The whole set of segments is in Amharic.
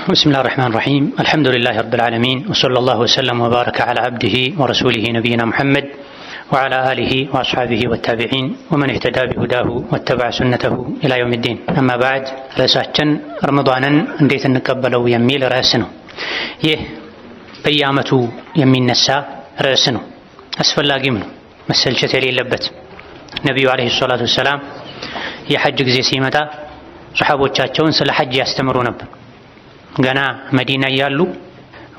بسم الله الرحمن الرحيم. الحمد لله رب العالمين، وصلى الله وسلم وبارك على عبده ورسوله نبينا محمد وعلى آله وأصحابه والتابعين ومن اهتدى بهداه واتبع سنته إلى يوم الدين. أما بعد، رأساتنا رمضانا انديت نقبلو يميل رأسنا يه بيامتو يمين نسا رأسنا أسفل لاقيمنا مسلشة يلبت نبي عليه الصلاة والسلام يحج زي سيمتا صحابو تشاتشون سل حج يستمروا نبن ገና መዲና ያሉ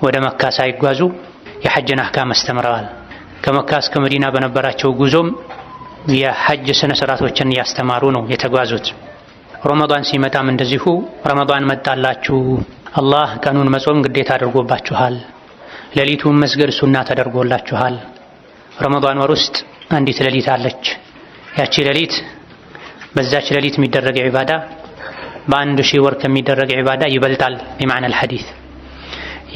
ወደ መካ ሳይጓዙ የሐጅን አህካም አስተምረዋል። ከመካ እስከ መዲና በነበራቸው ጉዞም የሐጅ ስነ ስርዓቶችን ያስተማሩ ነው የተጓዙት። ረመዳን ሲመጣም እንደዚሁ ረመዳን መጣላችሁ፣ አላህ ቀኑን መጾም ግዴታ አድርጎባችኋል፣ ሌሊቱን መስገድ ሱና ተደርጎላችኋል። ረመዳን ወር ውስጥ አንዲት ሌሊት አለች። ያቺ ሌሊት በዛች ሌሊት የሚደረግ ዒባዳ በአንድ ሺህ ወር ከሚደረግ ዒባዳ ይበልጣል። በማዕና الحديث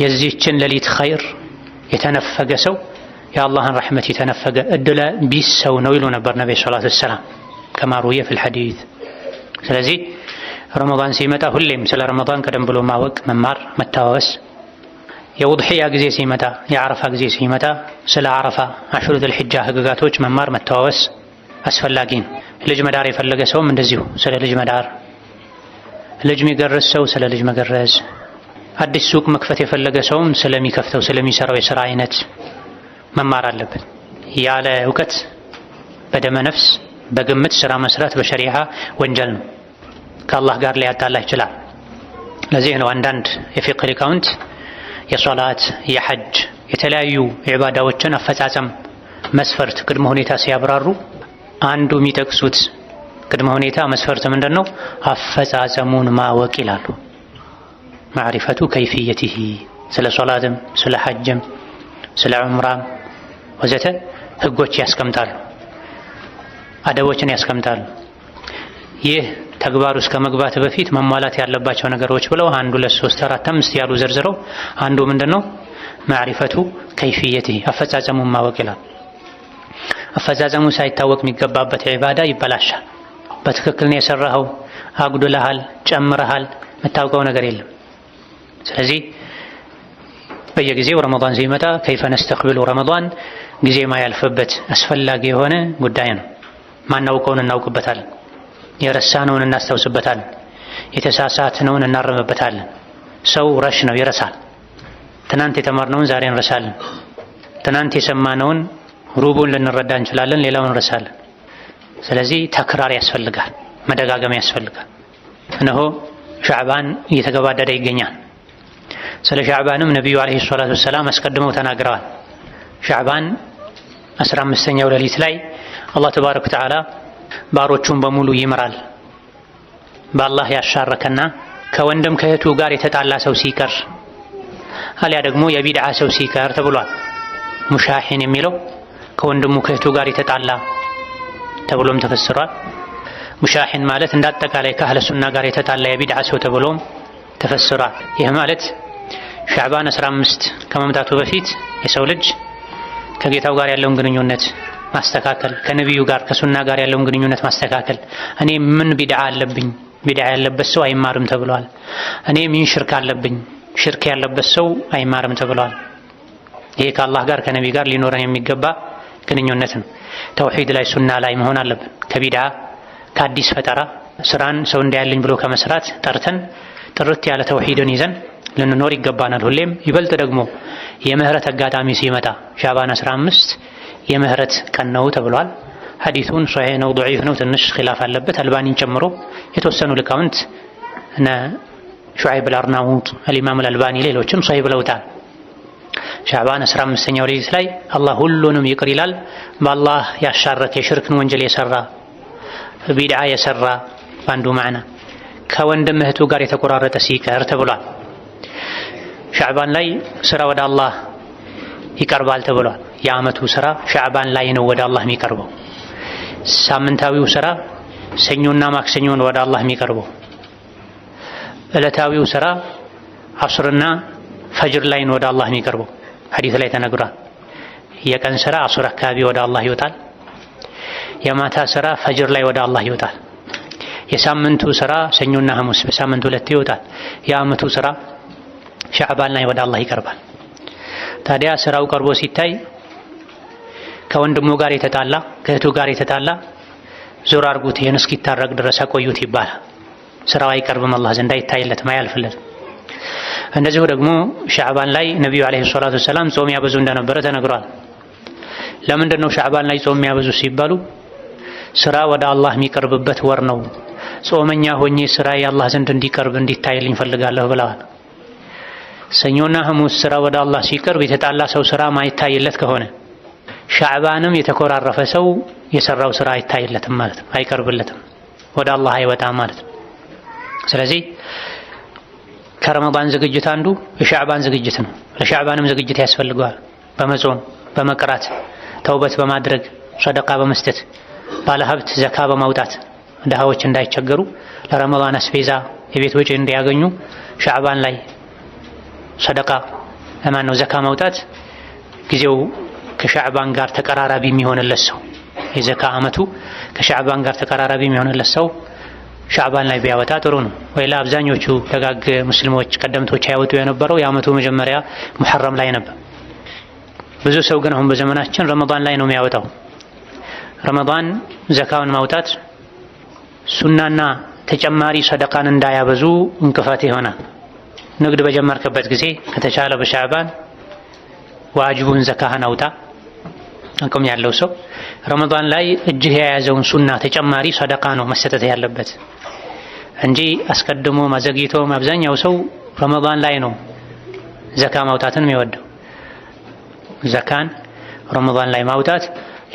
የዚህችን ሌሊት ኸይር የተነፈገ ሰው የአላህን ረሕመት የተነፈገ እድለ ቢስ ሰው ነው ይሉ ነበር ነብዩ ሰለላሁ ዐለይሂ ወሰለም ከማ ሩየ في الحديث። ስለዚህ ረመዳን ሲመጣ ሁሌም ስለ ረመዳን ቀደም ብሎ ማወቅ፣ መማር፣ መታወስ። የውድሕያ ጊዜ ሲመጣ፣ የዓረፋ ጊዜ ሲመጣ ስለ ዓረፋ አሽሩ ዘል ሒጃ ህግጋቶች መማር፣ መታወስ አስፈላጊ ነው። ልጅ መዳር የፈለገ ሰውም እንደዚሁ ስለ ልጅ መዳር፣ ልጅ የሚገረዝ ሰው ስለ ልጅ መገረዝ፣ አዲስ ሱቅ መክፈት የፈለገ ሰውም ስለሚከፍተው ስለሚሰራው የሥራ አይነት መማር አለበት። ያለ እውቀት በደመ ነፍስ በግምት ሥራ መስራት በሸሪዓ ወንጀል ነው፣ ከአላህ ጋር ሊያጣላ ይችላል። ለዚህ ነው አንዳንድ የፊቅህ ሊቃውንት የሶላት፣ የሐጅ፣ የተለያዩ ዒባዳዎችን አፈጻጸም መስፈርት ቅድመ ሁኔታ ሲያብራሩ አንዱ የሚጠቅሱት ቅድመ ሁኔታ መስፈርት ምንድነው? አፈጻጸሙን ማወቅ ይላሉ። ማዕሪፈቱ ከይፍየቲሂ ስለ ሶላትም ስለ ሐጅም ስለ ዑምራም ወዘተ ህጎች ያስቀምጣሉ፣ አደቦችን ያስቀምጣሉ። ይህ ተግባር ውስጥ ከመግባት በፊት መሟላት ያለባቸው ነገሮች ብለው 1 2 3 4 5 ያሉ ዘርዝረው አንዱ ምንድነው? ማዕሪፈቱ ከይፍየቲሂ አፈጻጸሙን ማወቅ ይላሉ። አፈጻጸሙ ሳይታወቅ የሚገባበት ዒባዳ ይበላሻል። በትክክል ነው የሰራኸው፣ አጉድለሃል፣ ጨምረሃል፣ የምታውቀው ነገር የለም። ስለዚህ በየጊዜው ረመዳን ሲመጣ ከይፈ ነስተቅቢሉ ረመዳን ጊዜ ማያልፍበት አስፈላጊ የሆነ ጉዳይ ነው። ማናውቀውን እናውቅበታለን፣ የረሳነውን እናስታውስበታለን፣ የተሳሳትነውን እናርምበታለን። ሰው ረሽ ነው፣ ይረሳል። ትናንት የተማርነውን ዛሬ እንረሳለን። ትናንት የሰማነውን ሩቡን ልንረዳ እንችላለን፣ ሌላውን እንረሳለን። ስለዚህ ተክራር ያስፈልጋል፣ መደጋገም ያስፈልጋል። እነሆ ሻዕባን እየተገባደደ ይገኛል። ስለ ሻዕባንም ነቢዩ ዓለይሂ ሰላቱ ወሰላም አስቀድመው ተናግረዋል። ሻዕባን 15ኛው ሌሊት ላይ አላህ ተባረከ ወተዓላ ባሮቹን በሙሉ ይምራል። በአላህ ያሻረከና ከወንድም ከእህቱ ጋር የተጣላ ሰው ሲቀር አሊያ ደግሞ የቢድዓ ሰው ሲቀር ተብሏል። ሙሻሂን የሚለው ከወንድሙ ከእህቱ ጋር የተጣላ ተብሎም ተፈስሯል። ሙሻሂን ማለት እንዳጠቃላይ ከአህለ ሱና ጋር የተጣላ የቢድዓ ሰው ተብሎም ተፈስሯል። ይህ ማለት ሻዕባን 15 ከመምጣቱ በፊት የሰው ልጅ ከጌታው ጋር ያለውን ግንኙነት ማስተካከል፣ ከነቢዩ ጋር ከሱና ጋር ያለውን ግንኙነት ማስተካከል። እኔ ምን ቢድዓ አለብኝ? ቢድዓ ያለበት ሰው አይማርም ተብሏል። እኔ ምን ሽርክ አለብኝ? ሽርክ ያለበት ሰው አይማርም ተብሏል። ይሄ ከአላህ ጋር ከነቢይ ጋር ሊኖረን የሚገባ ግንኙነት ነው። ተውሂድ ላይ ሱና ላይ መሆን አለብን። ከቢድዓ ከአዲስ ፈጠራ ስራን ሰው እንዳያለኝ ብሎ ከመስራት ጠርተን ጥርት ያለ ተውሂድን ይዘን ልንኖር ይገባናል። ሁሌም ይበልጥ ደግሞ የምህረት አጋጣሚ ሲመጣ ሻዕባን 15 የምህረት ቀን ነው ተብሏል። ሐዲሱን ሶሒህ ነው ضعيف ነው ትንሽ ኺላፍ አለበት። አልባኒን ጨምሮ የተወሰኑ ሊቃውንት እነ ሹዐይብ አልአርናውጥ፣ አልኢማም አልአልባኒ ሌሎችም ሶሒህ ብለውታል። ሻዕባን 15ኛው ሌሊት ላይ አላህ ሁሉንም ይቅር ይላል። በአላህ ያሻረከ የሽርክን ወንጀል የሰራ ቢድዓ የሰራ በአንዱ ማዕና ከወንድም እህቱ ጋር የተቆራረጠ ሲቀር ተብሏል። ሻዕባን ላይ ስራ ወደ አላህ ይቀርባል ተብሏል። የዓመቱ ስራ ሻዕባን ላይ ነው ወደ አላህ የሚቀርበው። ሳምንታዊው ስራ ሰኞና ማክሰኞን ወደ አላህ የሚቀርበው። ዕለታዊው ስራ ዐስርና ፈጅር ላይ ነው ወደ አላህ የሚቀርበው። ሐዲስ ላይ ተነግሯል። የቀን ስራ ዐስር አካባቢ ወደ አላህ ይወጣል። የማታ ስራ ፈጅር ላይ ወደ አላህ ይወጣል። የሳምንቱ ስራ ሰኞና ሐሙስ በሳምንቱ ሁለቴ ይወጣል። የዓመቱ ስራ ሻዕባን ላይ ወደ አላህ ይቀርባል። ታዲያ ስራው ቀርቦ ሲታይ ከወንድሙ ጋር የተጣላ ከእህቱ ጋር የተጣላ ዞር አርጉት ይህን እስኪታረቅ ድረስ አቆዩት ይባላል። ስራው አይቀርብም አላህ ዘንድ አይታይለትም፣ አያልፍለትም። እንደዚሁ ደግሞ ሻዕባን ላይ ነቢዩ ዓለይሂ ሰላቱ ወሰላም ጾም ያበዙ እንደነበረ ተነግሯል። ለምንድን ነው ሻዕባን ላይ ጾም ያበዙ ሲባሉ ስራ ወደ አላህ የሚቀርብበት ወር ነው። ጾመኛ ሆኜ ስራ የአላህ ዘንድ እንዲቀርብ እንዲታይልኝ ፈልጋለሁ ብለዋል። ሰኞና ሐሙስ ስራ ወደ አላህ ሲቀርብ የተጣላ ሰው ስራ ማይታይለት ከሆነ ሻዕባንም የተኮራረፈ ሰው የሰራው ስራ አይታይለትም ማለት ነው፣ አይቀርብለትም፣ ወደ አላህ አይወጣም ማለት ነው። ስለዚህ ከረመዳን ዝግጅት አንዱ የሻዕባን ዝግጅት ነው። ለሻዕባንም ዝግጅት ያስፈልገዋል። በመጾም በመቅራት ተውበት በማድረግ ሰደቃ በመስጠት ባለሀብት ዘካ በማውጣት ድሃዎች እንዳይቸገሩ ለረመዳን አስቤዛ የቤት ወጪ እንዲያገኙ ሻዕባን ላይ ሰደቃ ነው ዘካ ማውጣት ጊዜው ከሻዕባን ጋር ተቀራራቢ የሚሆንለት ሰው የዘካ አመቱ ከሻዕባን ጋር ተቀራራቢ የሚሆንለት ሰው ሻዕባን ላይ ቢያወጣ ጥሩ ነው። ወይላ አብዛኞቹ ደጋግ ሙስሊሞች ቀደምቶች ያወጡ የነበረው የአመቱ መጀመሪያ ሙሐረም ላይ ነበር። ብዙ ሰው ግን አሁን በዘመናችን ረመዳን ላይ ነው የሚያወጣው። ረመዳን ዘካውን ማውጣት ሱናና ተጨማሪ ሰደቃን እንዳያበዙ እንቅፋት ይሆናል። ንግድ በጀመርክበት ጊዜ ከተቻለ በሻዕባን ዋጅቡን ዘካህን አውጣ። አቅም ያለው ሰው ረመዳን ላይ እጅህ የያዘውን ሱና ተጨማሪ ሰደቃ ነው መሰጠት ያለበት እንጂ አስቀድሞ ማዘግይቶ አብዛኛው ሰው ረመዳን ላይ ነው ዘካ ማውጣትን የሚወደው። ዘካን ረመዳን ላይ ማውጣት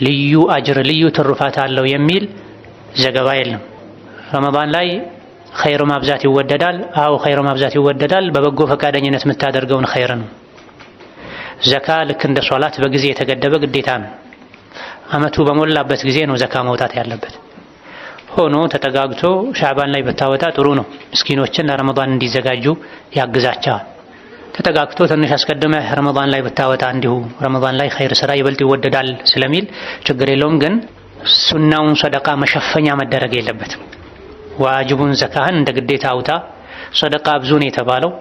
ልዩ አጅር ልዩ ትሩፋት አለው የሚል ዘገባ የለም። ረመዳን ላይ ኸይር ማብዛት ይወደዳል። አዎ ኸይር ማብዛት ይወደዳል። በበጎ ፈቃደኝነት የምታደርገውን ኸይር ነው። ዘካ ልክ እንደ ሶላት በጊዜ የተገደበ ግዴታ ነው። አመቱ በሞላበት ጊዜ ነው ዘካ መውጣት ያለበት። ሆኖ ተጠጋግቶ ሻዕባን ላይ ብታወጣ ጥሩ ነው። ምስኪኖችን ለረመዳን እንዲዘጋጁ ያግዛቸዋል። ተጠጋግቶ ትንሽ አስቀድመህ ረመዳን ላይ ብታወጣ እንዲሁ ረመዳን ላይ ኸይር ስራ ይበልጥ ይወደዳል ስለሚል ችግር የለውም። ግን ሱናውን ሰደቃ መሸፈኛ መደረግ የለበትም። ዋጅቡን ዘካህን እንደ ግዴታ አውጣ። ሰደቃ ብዙ ነው የተባለው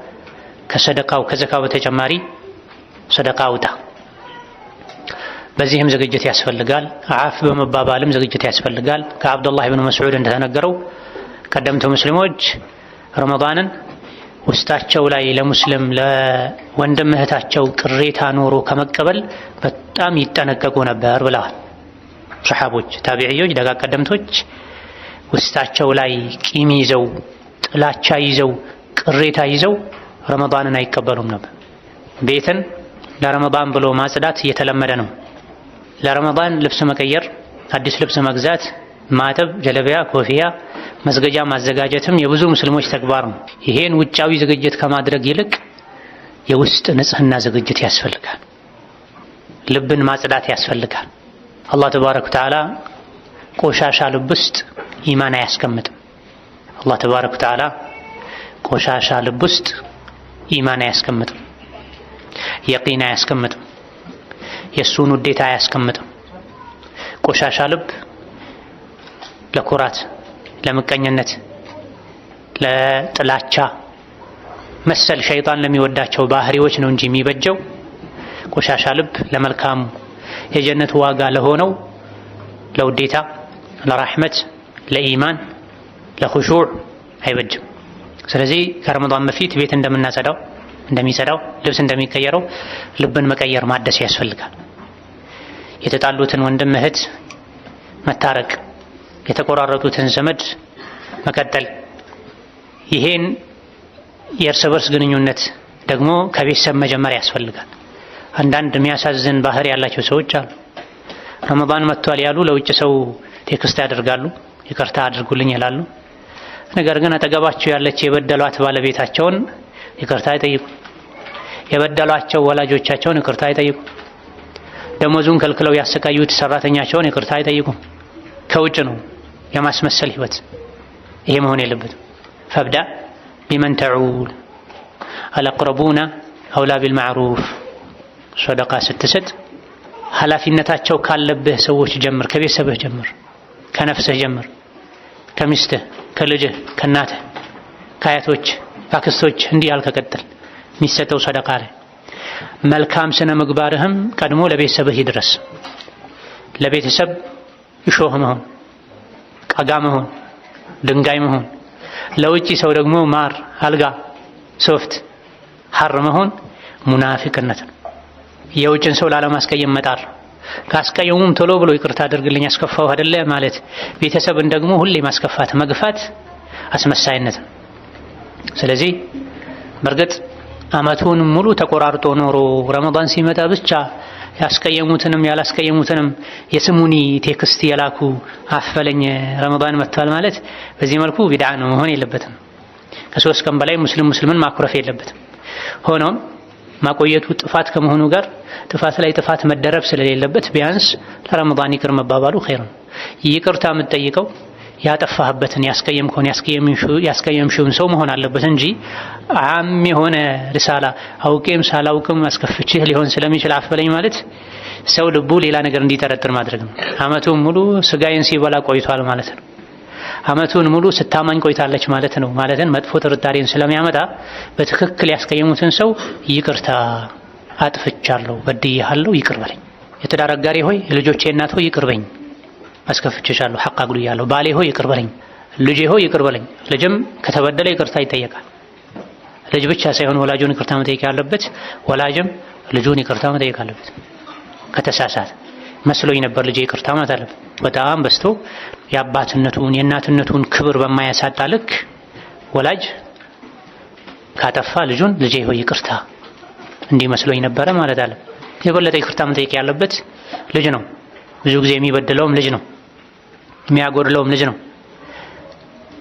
ከሰደቃው ከዘካው በተጨማሪ ሰደቃ አውጣ። በዚህም ዝግጅት ያስፈልጋል። አፍ በመባባልም ዝግጅት ያስፈልጋል። ከአብዱላህ ኢብኑ መስዑድ እንደተነገረው ቀደምት ሙስሊሞች ረመዳንን ውስጣቸው ላይ ለሙስሊም ለወንድም እህታቸው ቅሬታ ኖሮ ከመቀበል በጣም ይጠነቀቁ ነበር ብለዋል። ሰሐቦች፣ ታቢዒዮች፣ ደጋግ ቀደምቶች ውስጣቸው ላይ ቂም ይዘው ጥላቻ ይዘው ቅሬታ ይዘው ረመዳንን አይቀበሉም ነበር። ቤትን ለረመዳን ብሎ ማጽዳት እየተለመደ ነው። ለረመዳን ልብስ መቀየር፣ አዲስ ልብስ መግዛት፣ ማጠብ፣ ጀለቢያ፣ ኮፍያ፣ መስገጃ ማዘጋጀትም የብዙ ሙስሊሞች ተግባር ነው። ይሄን ውጫዊ ዝግጅት ከማድረግ ይልቅ የውስጥ ንጽህና ዝግጅት ያስፈልጋል። ልብን ማጽዳት ያስፈልጋል። አላህ ተባረከ ወተዓላ ቆሻሻ ልብ ውስጥ ኢማን አያስቀምጥም። አላህ ተባረከ ወተዓላ ቆሻሻ ልብ ውስጥ ኢማን አያስቀምጥም፣ የቂን አያስቀምጥም፣ የሱን ውዴታ አያስቀምጥም። ቆሻሻ ልብ ለኩራት፣ ለምቀኝነት፣ ለጥላቻ መሰል ሸይጣን ለሚወዳቸው ባህሪዎች ነው እንጂ የሚበጀው ቆሻሻ ልብ ለመልካሙ የጀነት ዋጋ ለሆነው ለውዴታ፣ ለራህመት፣ ለኢማን፣ ለኹሹዕ አይበጅም። ስለዚህ ከረመዳን በፊት ቤት እንደምናጸዳው እንደሚጸዳው ልብስ እንደሚቀየረው ልብን መቀየር ማደስ ያስፈልጋል። የተጣሉትን ወንድም እህት መታረቅ፣ የተቆራረጡትን ዘመድ መቀጠል፣ ይሄን የእርስ በርስ ግንኙነት ደግሞ ከቤተሰብ መጀመር ያስፈልጋል። አንዳንድ የሚያሳዝን ባህሪ ያላቸው ሰዎች አሉ። ረመዳን መጥቷል ያሉ ለውጭ ሰው ቴክስት ያደርጋሉ፣ ይቅርታ አድርጉልኝ ይላሉ። ነገር ግን አጠገባቸው ያለች የበደሏት ባለቤታቸውን ይቅርታ አይጠይቁም። የበደሏቸው ወላጆቻቸውን ይቅርታ አይጠይቁም። ደሞዙን ከልክለው ያሰቃዩት ሰራተኛቸውን ይቅርታ አይጠይቁም። ከውጭ ነው የማስመሰል ህይወት። ይሄ መሆን የለበትም። ፈብዳ ቢመን ተዑል አልአቅረቡና አውላ ቢልማዕሩፍ። ሰደቃ ስትሰጥ ኃላፊነታቸው ካለብህ ሰዎች ጀምር። ከቤተሰብህ ጀምር፣ ከነፍስህ ጀምር፣ ከሚስትህ፣ ከልጅህ፣ ከእናትህ፣ ከአያቶች፣ ከአክስቶች እንዲህ ያልክ ቀጥል። የሚሰጠው ሰደቃ ላይ። መልካም ስነ ምግባርህም ቀድሞ ለቤተሰብህ ይድረስ። ለቤተሰብ እሾህ መሆን፣ ቀጋ መሆን፣ ድንጋይ መሆን፣ ለውጪ ሰው ደግሞ ማር፣ አልጋ፣ ሶፍት፣ ሐር መሆን ሙናፊቅነት ነው። የውጭን ሰው ላለማስቀየም መጣር፣ ካስቀየሙም ቶሎ ብሎ ይቅርታ አድርግልኝ አስከፋው አይደለ ማለት፣ ቤተሰብን ደግሞ ሁሌ ማስከፋት መግፋት አስመሳይነት ነው። ስለዚህ በርግጥ አመቱን ሙሉ ተቆራርጦ ኖሮ ረመዳን ሲመጣ ብቻ ያስቀየሙትንም ያላስቀየሙትንም የስሙኒ ቴክስት የላኩ አፈለኝ ረመዳን መጥቷል ማለት በዚህ መልኩ ቢድዓ ነው፣ መሆን የለበትም። ከሶስት ቀን በላይ ሙስሊምን ማኩረፍ የለበትም። ሆኖም ማቆየቱ ጥፋት ከመሆኑ ጋር ጥፋት ላይ ጥፋት መደረብ ስለሌለበት ቢያንስ ለረመዳን ይቅር መባባሉ ኸይር ነው። ይቅርታ የምትጠይቀው ያጠፋህበትን ያስቀየምሽውን ሰው መሆን አለበት እንጂ አም የሆነ ሪሳላ አውቄም ሳላውቅም አስከፍቼህ ሊሆን ስለሚችል አፈለኝ ማለት ሰው ልቡ ሌላ ነገር እንዲጠረጥር ማድረግ ነው። አመቱን ሙሉ ስጋዬን ሲበላ ቆይቷል ማለት ነው። አመቱን ሙሉ ስታማኝ ቆይታለች ማለት ነው። ማለትን መጥፎ ጥርጣሬን ስለሚያመጣ በትክክል ያስቀየሙትን ሰው ይቅርታ አጥፍቻለሁ፣ በድዬሃለሁ፣ ይቅር በለኝ። የትዳር አጋሪ ሆይ፣ የልጆቼ እናት ሆይ ይቅር በኝ፣ አስከፍቼሻለሁ፣ ሐቅ አጉድያለሁ። ባሌ ሆይ ይቅር በለኝ፣ ልጄ ሆይ ይቅር በለኝ። ልጅም ከተበደለ ይቅርታ ይጠየቃል። ልጅ ብቻ ሳይሆን ወላጁን ይቅርታ መጠየቅ ያለበት፣ ወላጅም ልጁን ይቅርታ መጠየቅ አለበት። ከተሳሳተ መስሎኝ ነበር ልጄ ይቅርታ ማለት አለበት። በጣም በስቶ የአባትነቱን የእናትነቱን ክብር በማያሳጣ ልክ ወላጅ ካጠፋ ልጁን ልጄ ሆይ ይቅርታ እንዲህ መስሎኝ ነበረ ማለት አለ። የበለጠ ይቅርታ መጠየቅ ያለበት ልጅ ነው። ብዙ ጊዜ የሚበድለውም ልጅ ነው፣ የሚያጎድለውም ልጅ ነው፣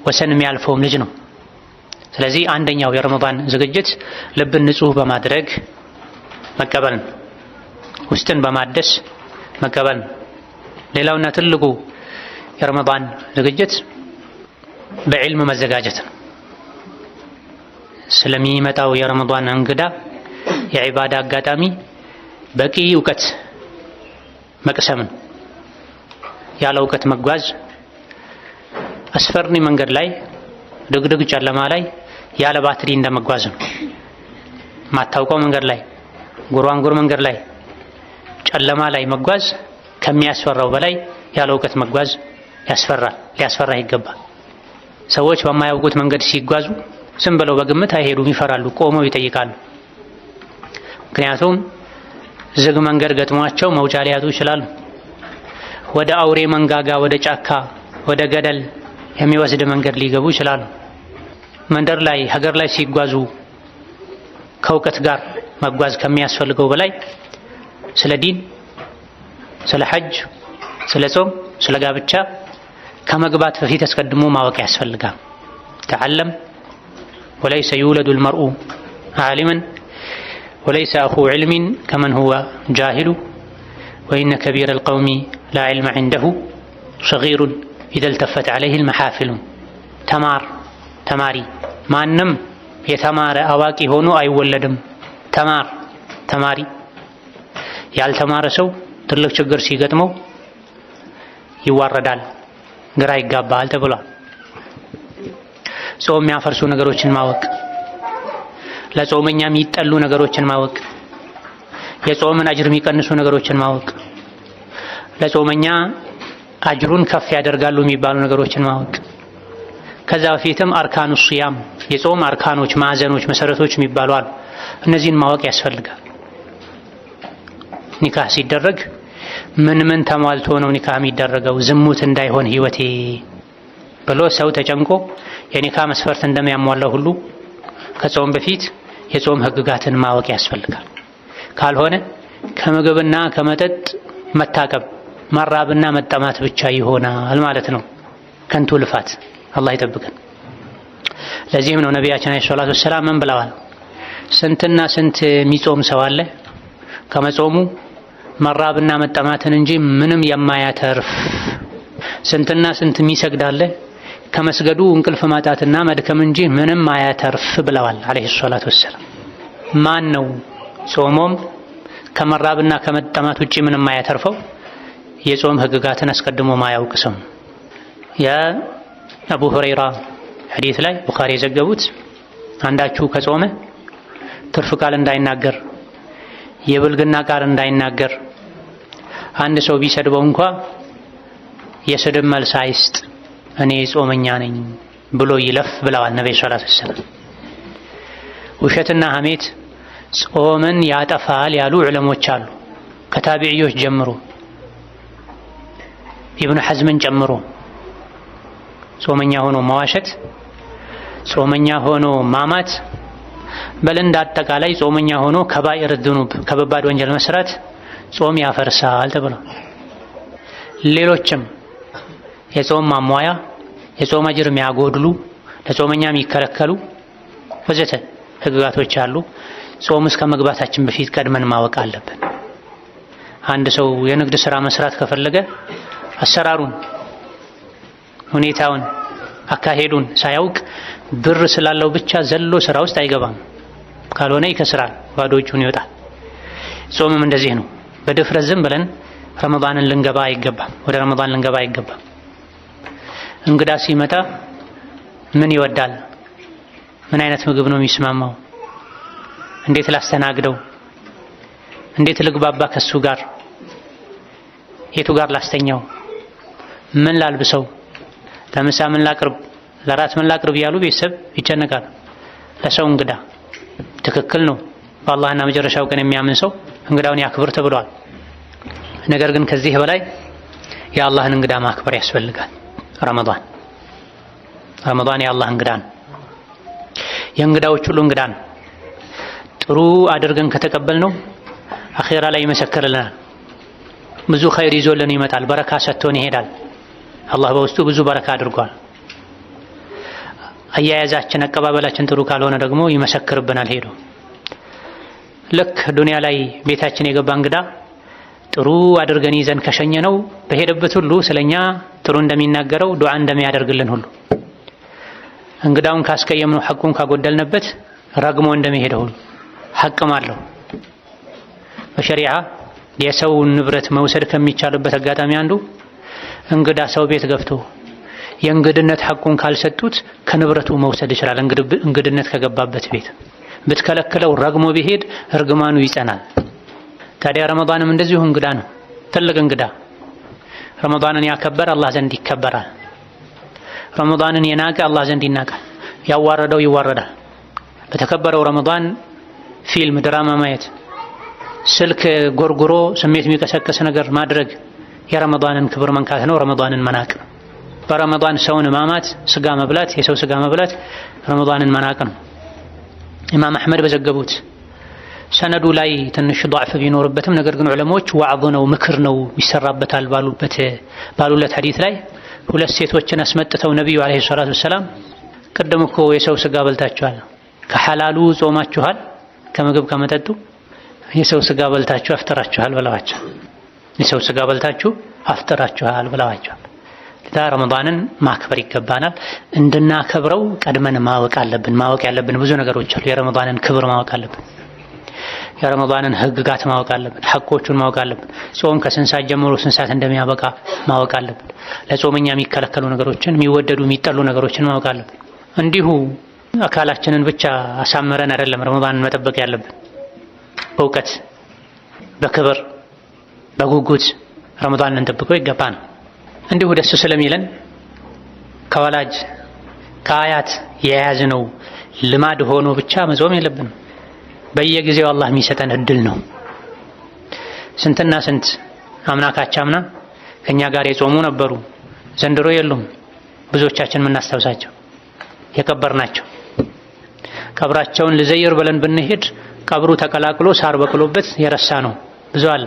ወሰን የሚያልፈውም ልጅ ነው። ስለዚህ አንደኛው የረመዳን ዝግጅት ልብን ንጹህ በማድረግ መቀበል፣ ውስጥን በማደስ መቀበል። ሌላውና ትልቁ የረመዳን ዝግጅት በዕልም መዘጋጀት ነው። ስለሚመጣው የረመዳን እንግዳ የዒባዳ አጋጣሚ በቂ እውቀት መቅሰምን። ያለ እውቀት መጓዝ አስፈሪ መንገድ ላይ ድግድግ ጨለማ ላይ ያለ ባትሪ እንደመጓዝ ነው። ማታውቀው መንገድ ላይ ጉራንጉር መንገድ ላይ ጨለማ ላይ መጓዝ ከሚያስፈራው በላይ ያለ እውቀት መጓዝ ያስፈራል፣ ሊያስፈራ ይገባል። ሰዎች በማያውቁት መንገድ ሲጓዙ ዝም ብለው በግምት አይሄዱም፣ ይፈራሉ፣ ቆመው ይጠይቃሉ። ምክንያቱም ዝግ መንገድ ገጥሟቸው መውጫ ሊያጡ ይችላሉ። ወደ አውሬ መንጋጋ፣ ወደ ጫካ፣ ወደ ገደል የሚወስድ መንገድ ሊገቡ ይችላሉ። መንደር ላይ ሀገር ላይ ሲጓዙ ከእውቀት ጋር መጓዝ ከሚያስፈልገው በላይ ስለ ዲን፣ ስለ ሐጅ፣ ስለ ጾም፣ ስለ ጋብቻ ከመግባት በፊት አስቀድሞ ማወቅ ያስፈልጋል። ተዓለም ወለይሰ ዩለዱ አልመርኡ ዓሊመን ወለይሰ አኹ ዒልሚን ከመን ሁወ ጃሂሉ ወኢነ ከቢረ አልቀውሚ ላ ዒልመ ዒንደሁ ሰጊሩን ኢዘ ልተፈት ዐለይሂ አልመሓፊሉ። ተማሪ ማንም የተማረ አዋቂ ሆኖ አይወለድም። ተማሪ ያልተማረ ሰው ትልቅ ችግር ሲገጥመው ይዋረዳል፣ ግራ ይጋባል ተብሏል። ጾም የሚያፈርሱ ነገሮችን ማወቅ፣ ለጾመኛ የሚጠሉ ነገሮችን ማወቅ፣ የጾምን አጅር የሚቀንሱ ነገሮችን ማወቅ፣ ለጾመኛ አጅሩን ከፍ ያደርጋሉ የሚባሉ ነገሮችን ማወቅ። ከዛ በፊትም አርካኑ ሲያም የጾም አርካኖች፣ ማዕዘኖች፣ መሰረቶች የሚባሉ አሉ። እነዚህን ማወቅ ያስፈልጋል። ኒካህ ሲደረግ ምን ተሟልቶ ነው ኒካህ የሚደረገው? ዝሙት እንዳይሆን ህይወቴ ብሎ ሰው ተጨንቆ የኒካህ መስፈርት እንደሚያሟላው ሁሉ ከጾም በፊት የጾም ህግጋትን ማወቅ ያስፈልጋል። ካልሆነ ከምግብና ከመጠጥ መታቀብ፣ መራብና መጠማት ብቻ ይሆናል ማለት ነው። ከንቱ ልፋት። አላህ ይጠብቀን። ለዚህም ነው ነቢያችን አለይሂ ሰላቱ ወሰላም ምን ብለዋል? ስንትና ስንት የሚጾም ሰው አለ ከመጾሙ መራብና መጠማትን እንጂ ምንም የማያተርፍ። ስንትና ስንት የሚሰግድ አለ ከመስገዱ እንቅልፍ ማጣትና መድከም እንጂ ምንም አያተርፍ ብለዋል አለይሂ ሰላቱ ወሰላም። ማን ነው ጾሞም ከመራብና ከመጠማት ውጪ ምንም አያተርፈው? የጾም ህግጋትን አስቀድሞ ማያውቅ ሰው። የአቡ ሁረይራ ሐዲስ ላይ ቡኻሪ የዘገቡት አንዳችሁ ከጾመ ትርፍ ቃል እንዳይናገር፣ የብልግና ቃል እንዳይናገር፣ አንድ ሰው ቢሰድበው እንኳ የስድብ መልስ አይስጥ፣ እኔ ጾመኛ ነኝ ብሎ ይለፍ ብለዋል ነብዩ ሰለላሁ ዐለይሂ ወሰለም። ውሸትና ሐሜት ጾምን ያጠፋል ያሉ ዑለሞች አሉ፣ ከታቢዒዎች ጀምሮ ኢብኑ ሐዝምን ጨምሮ። ጾመኛ ሆኖ መዋሸት፣ ጾመኛ ሆኖ ማማት፣ በል እንዳጠቃላይ ጾመኛ ሆኖ ከባኢር ዝኑብ ከበባድ ወንጀል መስራት ጾም ያፈርሳል ተብሏል። ሌሎችም የጾም ማሟያ የጾም አጅር የሚያጎድሉ ለጾመኛ የሚከለከሉ ወዘተ ህግጋቶች አሉ። ጾም እስከ መግባታችን በፊት ቀድመን ማወቅ አለብን። አንድ ሰው የንግድ ስራ መስራት ከፈለገ አሰራሩን፣ ሁኔታውን፣ አካሄዱን ሳያውቅ ብር ስላለው ብቻ ዘሎ ስራ ውስጥ አይገባም። ካልሆነ ይከስራል፣ ባዶ እጁን ይወጣል። ጾምም እንደዚህ ነው። በድፍረት ዝም ብለን ረመዳንን ልንገባ አይገባም። ወደ ረመዳን ልንገባ አይገባም። እንግዳ ሲመጣ ምን ይወዳል? ምን አይነት ምግብ ነው የሚስማማው? እንዴት ላስተናግደው? እንዴት ልግባባ ከሱ ጋር? የቱ ጋር ላስተኛው? ምን ላልብሰው? ለምሳ ምን ላቅርብ? ለራት ምን ላቅርብ ያሉ ቤተሰብ ይጨነቃል። ለሰው እንግዳ ትክክል ነው። በአላህና መጨረሻው ቀን የሚያምን ሰው እንግዳውን ያክብር ተብሏል። ነገር ግን ከዚህ በላይ የአላህን እንግዳ ማክበር ያስፈልጋል። ረመዳን የአላህ እንግዳ ነው። የእንግዳዎች ሁሉ እንግዳ ነው። ጥሩ አድርገን ከተቀበልነው አኺራ ላይ ይመሰክርልናል። ብዙ ኸይር ይዞልን ይመጣል። በረካ ሰጥቶን ይሄዳል። አላህ በውስጡ ብዙ በረካ አድርጓል። አያያዛችን፣ አቀባበላችን ጥሩ ካልሆነ ደግሞ ይመሰክርብናል ሄዶ። ልክ ዱንያ ላይ ቤታችን የገባ እንግዳ ጥሩ አድርገን ይዘን ከሸኘነው በሄደበት ሁሉ ስለኛ ጥሩ እንደሚናገረው ዱዓ እንደሚያደርግልን ሁሉ እንግዳውን ካስቀየምነው ሐቁን ካጎደልንበት ረግሞ እንደሚሄደው ሁሉ ሐቅም አለው። በሸሪዓ የሰው ንብረት መውሰድ ከሚቻልበት አጋጣሚ አንዱ እንግዳ ሰው ቤት ገብቶ የእንግድነት ሐቁን ካልሰጡት ከንብረቱ መውሰድ ይችላል። እንግድነት ከገባበት ቤት ብትከለክለው ረግሞ ቢሄድ እርግማኑ ይጸናል። ታዲያ ረመዳንም እንደዚሁ እንግዳ ነው፣ ትልቅ እንግዳ። ረመዳንን ያከበረ አላህ ዘንድ ይከበራል። ረመዳንን የናቀ አላህ ዘንድ ይናቃል። ያዋረደው ይዋረዳል። በተከበረው ረመዳን ፊልም፣ ድራማ ማየት፣ ስልክ ጎርጉሮ ስሜት የሚቀሰቀስ ነገር ማድረግ የረመዳንን ክብር መንካት ነው፣ ረመዳንን መናቅ ነው። በረመዳን ሰውን ማማት፣ ስጋ መብላት፣ የሰው ስጋ መብላት ረመዳንን መናቅ ነው። ኢማም አሕመድ በዘገቡት ሰነዱ ላይ ትንሽ ضعፍ ቢኖርበትም ነገር ግን ዑለሞች ዋዕዝ ነው፣ ምክር ነው ይሰራበታል ባሉለት ሐዲስ ላይ ሁለት ሴቶችን አስመጥተው ነብዩ አለይሂ ሰላቱ ወሰላም ቅድም እኮ የሰው ስጋ በልታችኋል፣ ከሐላሉ ጾማችኋል፣ ከምግብ ከመጠጡ የሰው ስጋ በልታችሁ አፍጥራችኋል ብለዋቸው። የሰው ስጋ በልታችሁ አፍጥራችኋል ብለዋቸው። ረመዳንን ማክበር ይገባናል። እንድናከብረው ቀድመን ማወቅ አለብን። ማወቅ ያለብን ብዙ ነገሮች አሉ። የረመዳንን ክብር ማወቅ አለብን። የረመዳንን ህግጋት ማወቅ አለብን። ሐቆቹን ማወቅ አለብን። ጾም ከስንት ሰዓት ጀምሮ ስንት ሰዓት እንደሚያበቃ ማወቅ አለብን። ለጾመኛ የሚከለከሉ ነገሮችን፣ የሚወደዱ የሚጠሉ ነገሮችን ማወቅ አለብን። እንዲሁ አካላችንን ብቻ አሳምረን አይደለም ረመዳንን መጠበቅ ያለብን። በእውቀት፣ በክብር፣ በጉጉት ረመዳንን እንጠብቀው ይገባል። እንዲሁ ደስ ስለሚለን ከወላጅ ከአያት የያዝነው ልማድ ሆኖ ብቻ መጾም የለብንም። በየጊዜው አላህ የሚሰጠን እድል ነው። ስንትና ስንት አምና ካቻምና ከኛ ጋር የጾሙ ነበሩ፣ ዘንድሮ የሉም። ብዙዎቻችን የምናስታውሳቸው የቀበርናቸው ቀብራቸውን ልዘይር ብለን ብንሄድ ቀብሩ ተቀላቅሎ ሳር በቅሎበት የረሳ ነው ብዙ አለ።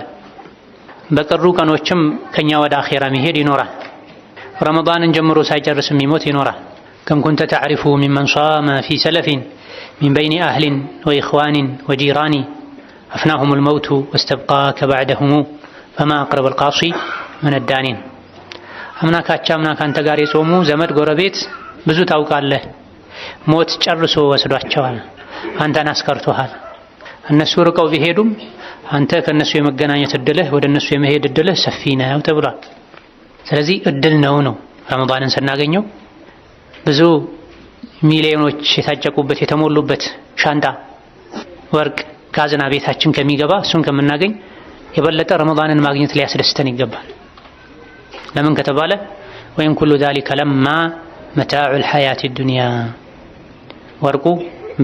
በቀሩ ቀኖችም ከኛ ወደ አኺራ መሄድ ይኖራል። ረመዳንን ጀምሮ ሳይጨርስ የሚሞት ይኖራል። ከም ኩንተ ተዕሪፉ ሚመን ሷመ ፊ ሰለፊን ሚን በይኒ አህሊን ወኢኽዋኒን ወጂራኒ አፍናሁሙል መውቱ ወስተብቃከ በዕደሁሙ ፈማ አቅረበል ቃሲ ምን ዳኒን። አምና ካንተ ጋር የጾሙ ዘመድ ጎረቤት ብዙ ታውቃለህ። ሞት ጨርሶ ወስዷቸዋል። አንተን አስከርቶሃል። እነሱ ርቀው ቢሄዱም አንተ ከነሱ የመገናኘት እድልህ ወደ እነሱ የመሄድ እድልህ ሰፊ ነው ተብሏል። ስለዚህ እድል ነው ረመዳንን ስናገኘው ብዙ ሚሊዮኖች የታጨቁበት የተሞሉበት ሻንጣ ወርቅ ካዝና ቤታችን ከሚገባ እሱን ከምናገኝ የበለጠ ረመዳንን ማግኘት ሊያስደስተን ይገባል። ለምን ከተባለ ወይም ኩሉ ዛሊከ ለማ መታዑል ሐያቲ ዱንያ፣ ወርቁ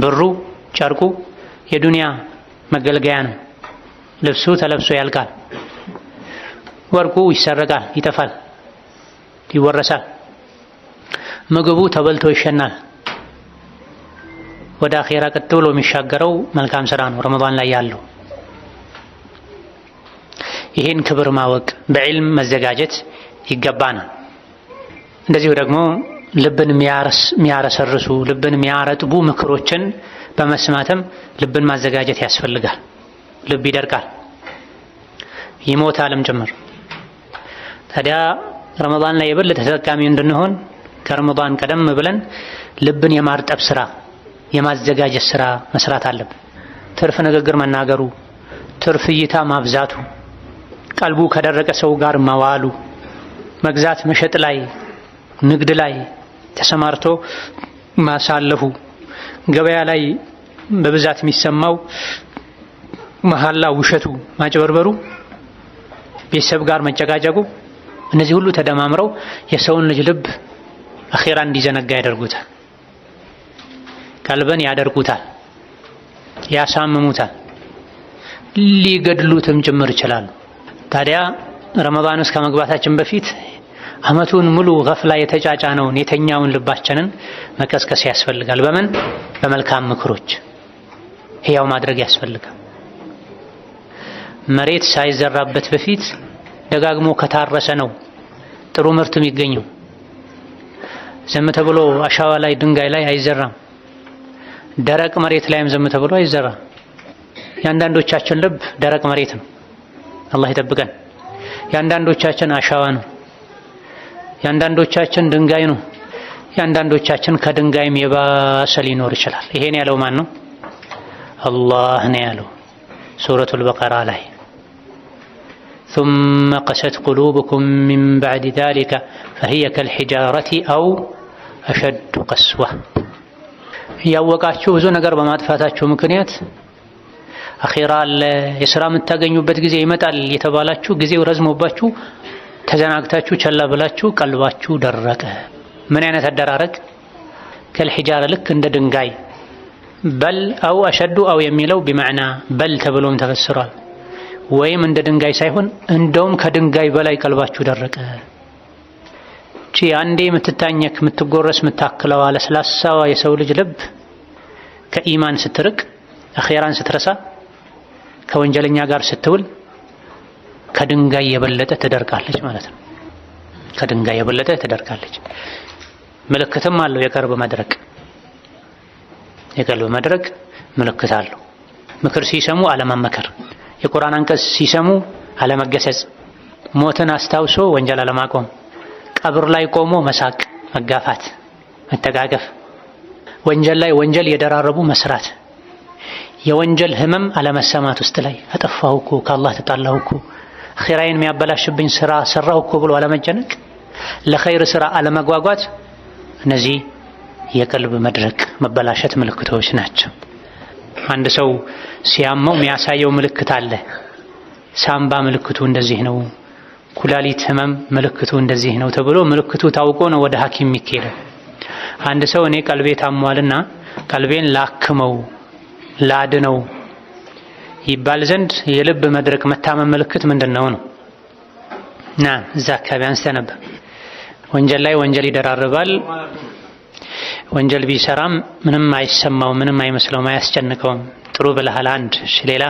ብሩ ጨርቁ የዱንያ መገልገያ ነው። ልብሱ ተለብሶ ያልቃል። ወርቁ ይሰረቃል፣ ይጠፋል፣ ይወረሳል። ምግቡ ተበልቶ ይሸናል። ወደ አኼራ ቀጥ ብሎ የሚሻገረው መልካም ስራ ነው ረመዳን ላይ ያለው። ይሄን ክብር ማወቅ በዕልም መዘጋጀት ይገባናል። እንደዚሁ ደግሞ ልብን የሚያረሰርሱ ልብን የሚያረጥቡ ምክሮችን በመስማትም ልብን ማዘጋጀት ያስፈልጋል። ልብ ይደርቃል፣ ይሞታልም ጭምር። ታዲያ ረመዳን ላይ የበለጠ ተጠቃሚ እንድንሆን ከረመዳን ቀደም ብለን ልብን የማርጠብ ስራ የማዘጋጀት ስራ መስራት አለብን። ትርፍ ንግግር መናገሩ፣ ትርፍ እይታ ማብዛቱ፣ ቀልቡ ከደረቀ ሰው ጋር መዋሉ፣ መግዛት መሸጥ ላይ ንግድ ላይ ተሰማርቶ ማሳለፉ፣ ገበያ ላይ በብዛት የሚሰማው መሐላ፣ ውሸቱ፣ ማጭበርበሩ፣ ቤተሰብ ጋር መጨቃጨቁ፣ እነዚህ ሁሉ ተደማምረው የሰውን ልጅ ልብ አኼራ እንዲዘነጋ ያደርጉታል። ቀልብን ያደርጉታል፣ ያሳምሙታል፣ ሊገድሉትም ጭምር ይችላሉ። ታዲያ ረመዳን ውስጥ ከመግባታችን በፊት አመቱን ሙሉ ገፍላ የተጫጫነውን የተኛውን ልባችንን መቀስቀስ ያስፈልጋል። በምን? በመልካም ምክሮች ሕያው ማድረግ ያስፈልጋል። መሬት ሳይዘራበት በፊት ደጋግሞ ከታረሰ ነው ጥሩ ምርት የሚገኘው። ዝም ተብሎ አሻዋ ላይ ድንጋይ ላይ አይዘራም። ደረቅ መሬት ላይም ዝም ተብሎ አይዘራም። የአንዳንዶቻችን ልብ ደረቅ መሬት ነው፣ አላህ ይጠብቀን። የአንዳንዶቻችን አሻዋ ነው፣ የአንዳንዶቻችን ድንጋይ ነው፣ የአንዳንዶቻችን ከድንጋይም የባሰ ሊኖር ይችላል። ይሄን ያለው ማን ነው? አላህ ነው ያለው ሱረቱል በቀራ ላይ ثم قست قلوبكم من بعد ذلك فهي كالحجارة أو أشد قسوة። ያወቃችሁ ብዙ ነገር በማጥፋታችሁ ምክንያት አኺራ የሥራ የምታገኙበት ጊዜ ይመጣል የተባላችሁ ጊዜው ረዝሞባችሁ ተዘናግታችሁ ቸላ ብላችሁ ቀልባችሁ ደረቀ። ምን አይነት አደራረቅ? ከልሒጃራ ልክ እንደ ድንጋይ። በል አው አሸዱ አው የሚለው ቢመዕና በል ተብሎም ተፈስሯል። ወይም እንደ ድንጋይ ሳይሆን እንደውም ከድንጋይ በላይ ቀልባችሁ ደረቀ። እቺ አንዴ የምትታኘክ የምትጎረስ የምታክለዋ ለስላሳዋ የሰው ልጅ ልብ ከኢማን ስትርቅ፣ አኼራን ስትረሳ፣ ከወንጀለኛ ጋር ስትውል ከድንጋይ የበለጠ ትደርቃለች ማለት ነው። ከድንጋይ የበለጠ ትደርቃለች። ምልክትም አለው የቀልብ መድረቅ። የቀልብ መድረቅ ምልክት አለው። ምክር ሲሰሙ አለመመከር፣ የቁርአን አንቀጽ ሲሰሙ አለመገሰጽ፣ ሞትን አስታውሶ ወንጀል አለማቆም፣ ቀብር ላይ ቆሞ መሳቅ፣ መጋፋት፣ መተቃቀፍ፣ ወንጀል ላይ ወንጀል የደራረቡ መስራት፣ የወንጀል ህመም አለመሰማት ውስጥ ላይ አጠፋሁ እኮ ከአላህ ተጣላሁ እኮ ኺራዬን የሚያበላሽብኝ ስራ ሰራሁ እኮ ብሎ አለመጨነቅ፣ ለኸይር ስራ አለመጓጓት፣ እነዚህ የቀልብ መድረቅ መበላሸት ምልክቶች ናቸው። አንድ ሰው ሲያመው የሚያሳየው ምልክት አለ። ሳምባ ምልክቱ እንደዚህ ነው፣ ኩላሊት ህመም ምልክቱ እንደዚህ ነው ተብሎ ምልክቱ ታውቆ ነው ወደ ሐኪም የሚኬደው። አንድ ሰው እኔ ቀልቤ ታሟልና ቀልቤን ላክመው ላድነው ይባል ዘንድ የልብ መድረቅ መታመም ምልክት ምንድነው ነው? እዛ አካባቢ አንስተ ነበር። ወንጀል ላይ ወንጀል ይደራርባል። ወንጀል ቢሰራም ምንም አይሰማው፣ ምንም አይመስለውም፣ አያስጨንቀውም። ጥሩ ብለሃል። አንድ ሌላ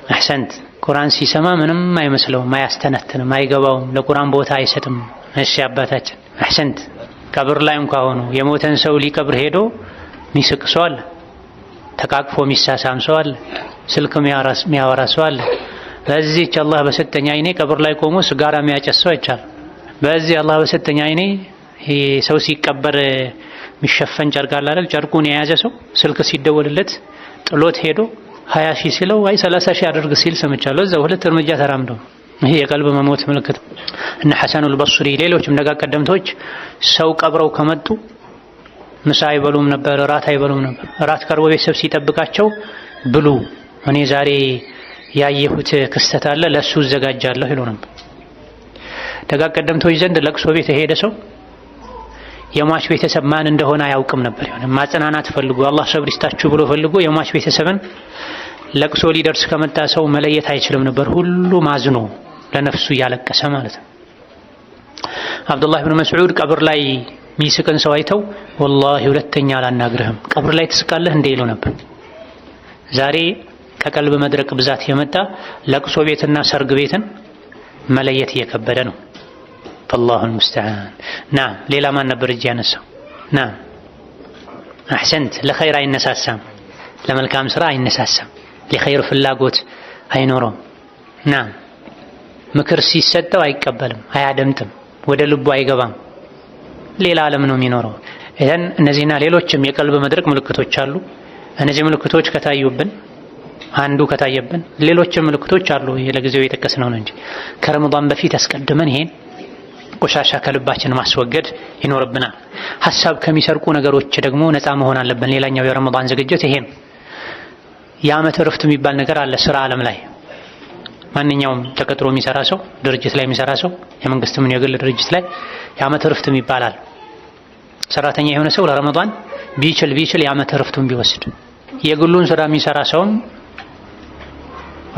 አሕሰንት። ቁርአን ሲሰማ ምንም አይመስለውም፣ አያስተነትንም፣ አይገባውም፣ ለቁርአን ቦታ አይሰጥም። እሺ አባታችን አሕሰንት። ቀብር ላይ እንኳን ሆኖ የሞተን ሰው ሊቀብር ሄዶ ሚስቅ ሰው አለ፣ ተቃቅፎ ሚሳሳም ሰው አለ፣ ስልክ የሚያወራ ሰው አለ። በዚህች አላህ በሰጠኝ አይኔ ቀብር ላይ ቆሞ ስጋራ የሚያጨስ ሰው አይቻልም። በዚህ አላህ በሰጠኝ አይኔ ሰው ሲቀበር የሚሸፈን ጨርቅ አለ አይደል? ጨርቁን የያዘ ሰው ስልክ ሲደወልለት ጥሎት ሄዶ 20 ሺህ ሲለው አይ 30 ሺህ አድርግ ሲል ሰምቻለሁ። እዛው ሁለት እርምጃ ተራምደው። ይሄ የቀልብ መሞት ምልክት። እነ ሐሰኑል በስሪ ሌሎችም ደጋግ ቀደምቶች ሰው ቀብረው ከመጡ ምሳ አይበሉም ነበር፣ እራት አይበሉም ነበር። እራት ቀርቦ ቤተሰብ ሲጠብቃቸው ብሉ፣ እኔ ዛሬ ያየሁት ክስተት አለ ለሱ እዘጋጃለሁ ይሉ ነበር። ደጋግ ቀደምቶች ዘንድ ለቅሶ ቤት የሄደ ሰው የሟች ቤተሰብ ማን እንደሆነ አያውቅም ነበር። ይሁን ማጽናናት ፈልጎ አላህ ሰብር ይስጣችሁ ብሎ ፈልጎ የሟች ቤተሰብን ለቅሶ ሊደርስ ከመጣ ሰው መለየት አይችልም ነበር። ሁሉ ማዝኖ ለነፍሱ እያለቀሰ ማለት ነው። አብዱላህ ብን መስዑድ ቀብር ላይ ሚስቅን ሰው አይተው ወላሂ ሁለተኛ አላናግርህም ቀብር ላይ ትስቃለህ እንደ ይሉ ነበር። ዛሬ ከቀልብ መድረቅ ብዛት የመጣ ለቅሶ ቤትና ሰርግ ቤትን መለየት እየከበደ ነው። فالله المستعان نعم ሌላ ማን ነበር እጅ ያነሳው? نعم احسنت ለኸይር አይነሳሳም፣ ለመልካም ስራ አይነሳሳም፣ ለኸይር ፍላጎት አይኖረውም። نعم ምክር ሲሰጠው አይቀበልም፣ አያደምጥም፣ ወደ ልቡ አይገባም፣ ሌላ ዓለም ነው የሚኖረው። እነዚህና ሌሎችም የቀልብ መድረቅ ምልክቶች አሉ። እነዚህ ምልክቶች ከታዩብን አንዱ ከታየብን ሌሎችም ምልክቶች አሉ። ለጊዜው የጠቀስነው ነው እንጂ ከረመዳን በፊት አስቀድመን ይሄን ቆሻሻ ከልባችን ማስወገድ ይኖርብናል። ሐሳብ ከሚሰርቁ ነገሮች ደግሞ ነፃ መሆን አለብን። ሌላኛው የረመዳን ዝግጅት ይሄ ነው። የዓመት እረፍት የሚባል ነገር አለ ስራ ዓለም ላይ። ማንኛውም ተቀጥሮ የሚሰራ ሰው፣ ድርጅት ላይ የሚሰራ ሰው፣ የመንግስትም የግል ድርጅት ላይ የዓመት እረፍት ይባላል። ሰራተኛ የሆነ ሰው ለረመዳን ቢችል የዓመት እረፍቱን ቢወስድ፣ የግሉን ስራ የሚሰራ ሰውም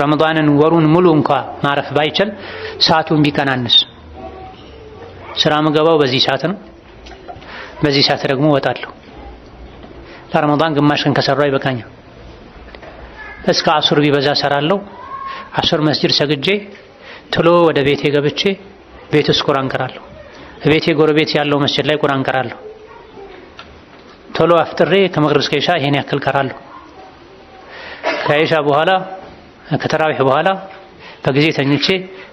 ረመዳንን ወሩን ሙሉ እንኳ ማረፍ ባይችል ሰዓቱን ቢቀናንስ፣ ስራ ምገባው በዚህ ሰዓት ነው፣ በዚህ ሰዓት ደግሞ ወጣለሁ፣ ለረመዳን ግማሽ ቀን ከሰራው ይበቃኛል፣ እስከ አስር ቢበዛ ሰራለሁ፣ አስር መስጂድ ሰግጄ ቶሎ ወደ ቤቴ ገብቼ ቤት ውስጥ ቁርአን ቀራለሁ፣ ቤቴ ጎረቤት ያለው መስጂድ ላይ ቁርአን ቀራለሁ፣ ቶሎ አፍጥሬ ከመግሪብ እስከ ኢሻ ይሄን ያክል ቀራለሁ፣ ከኢሻ በኋላ ከተራዊህ በኋላ በጊዜ ተኝቼ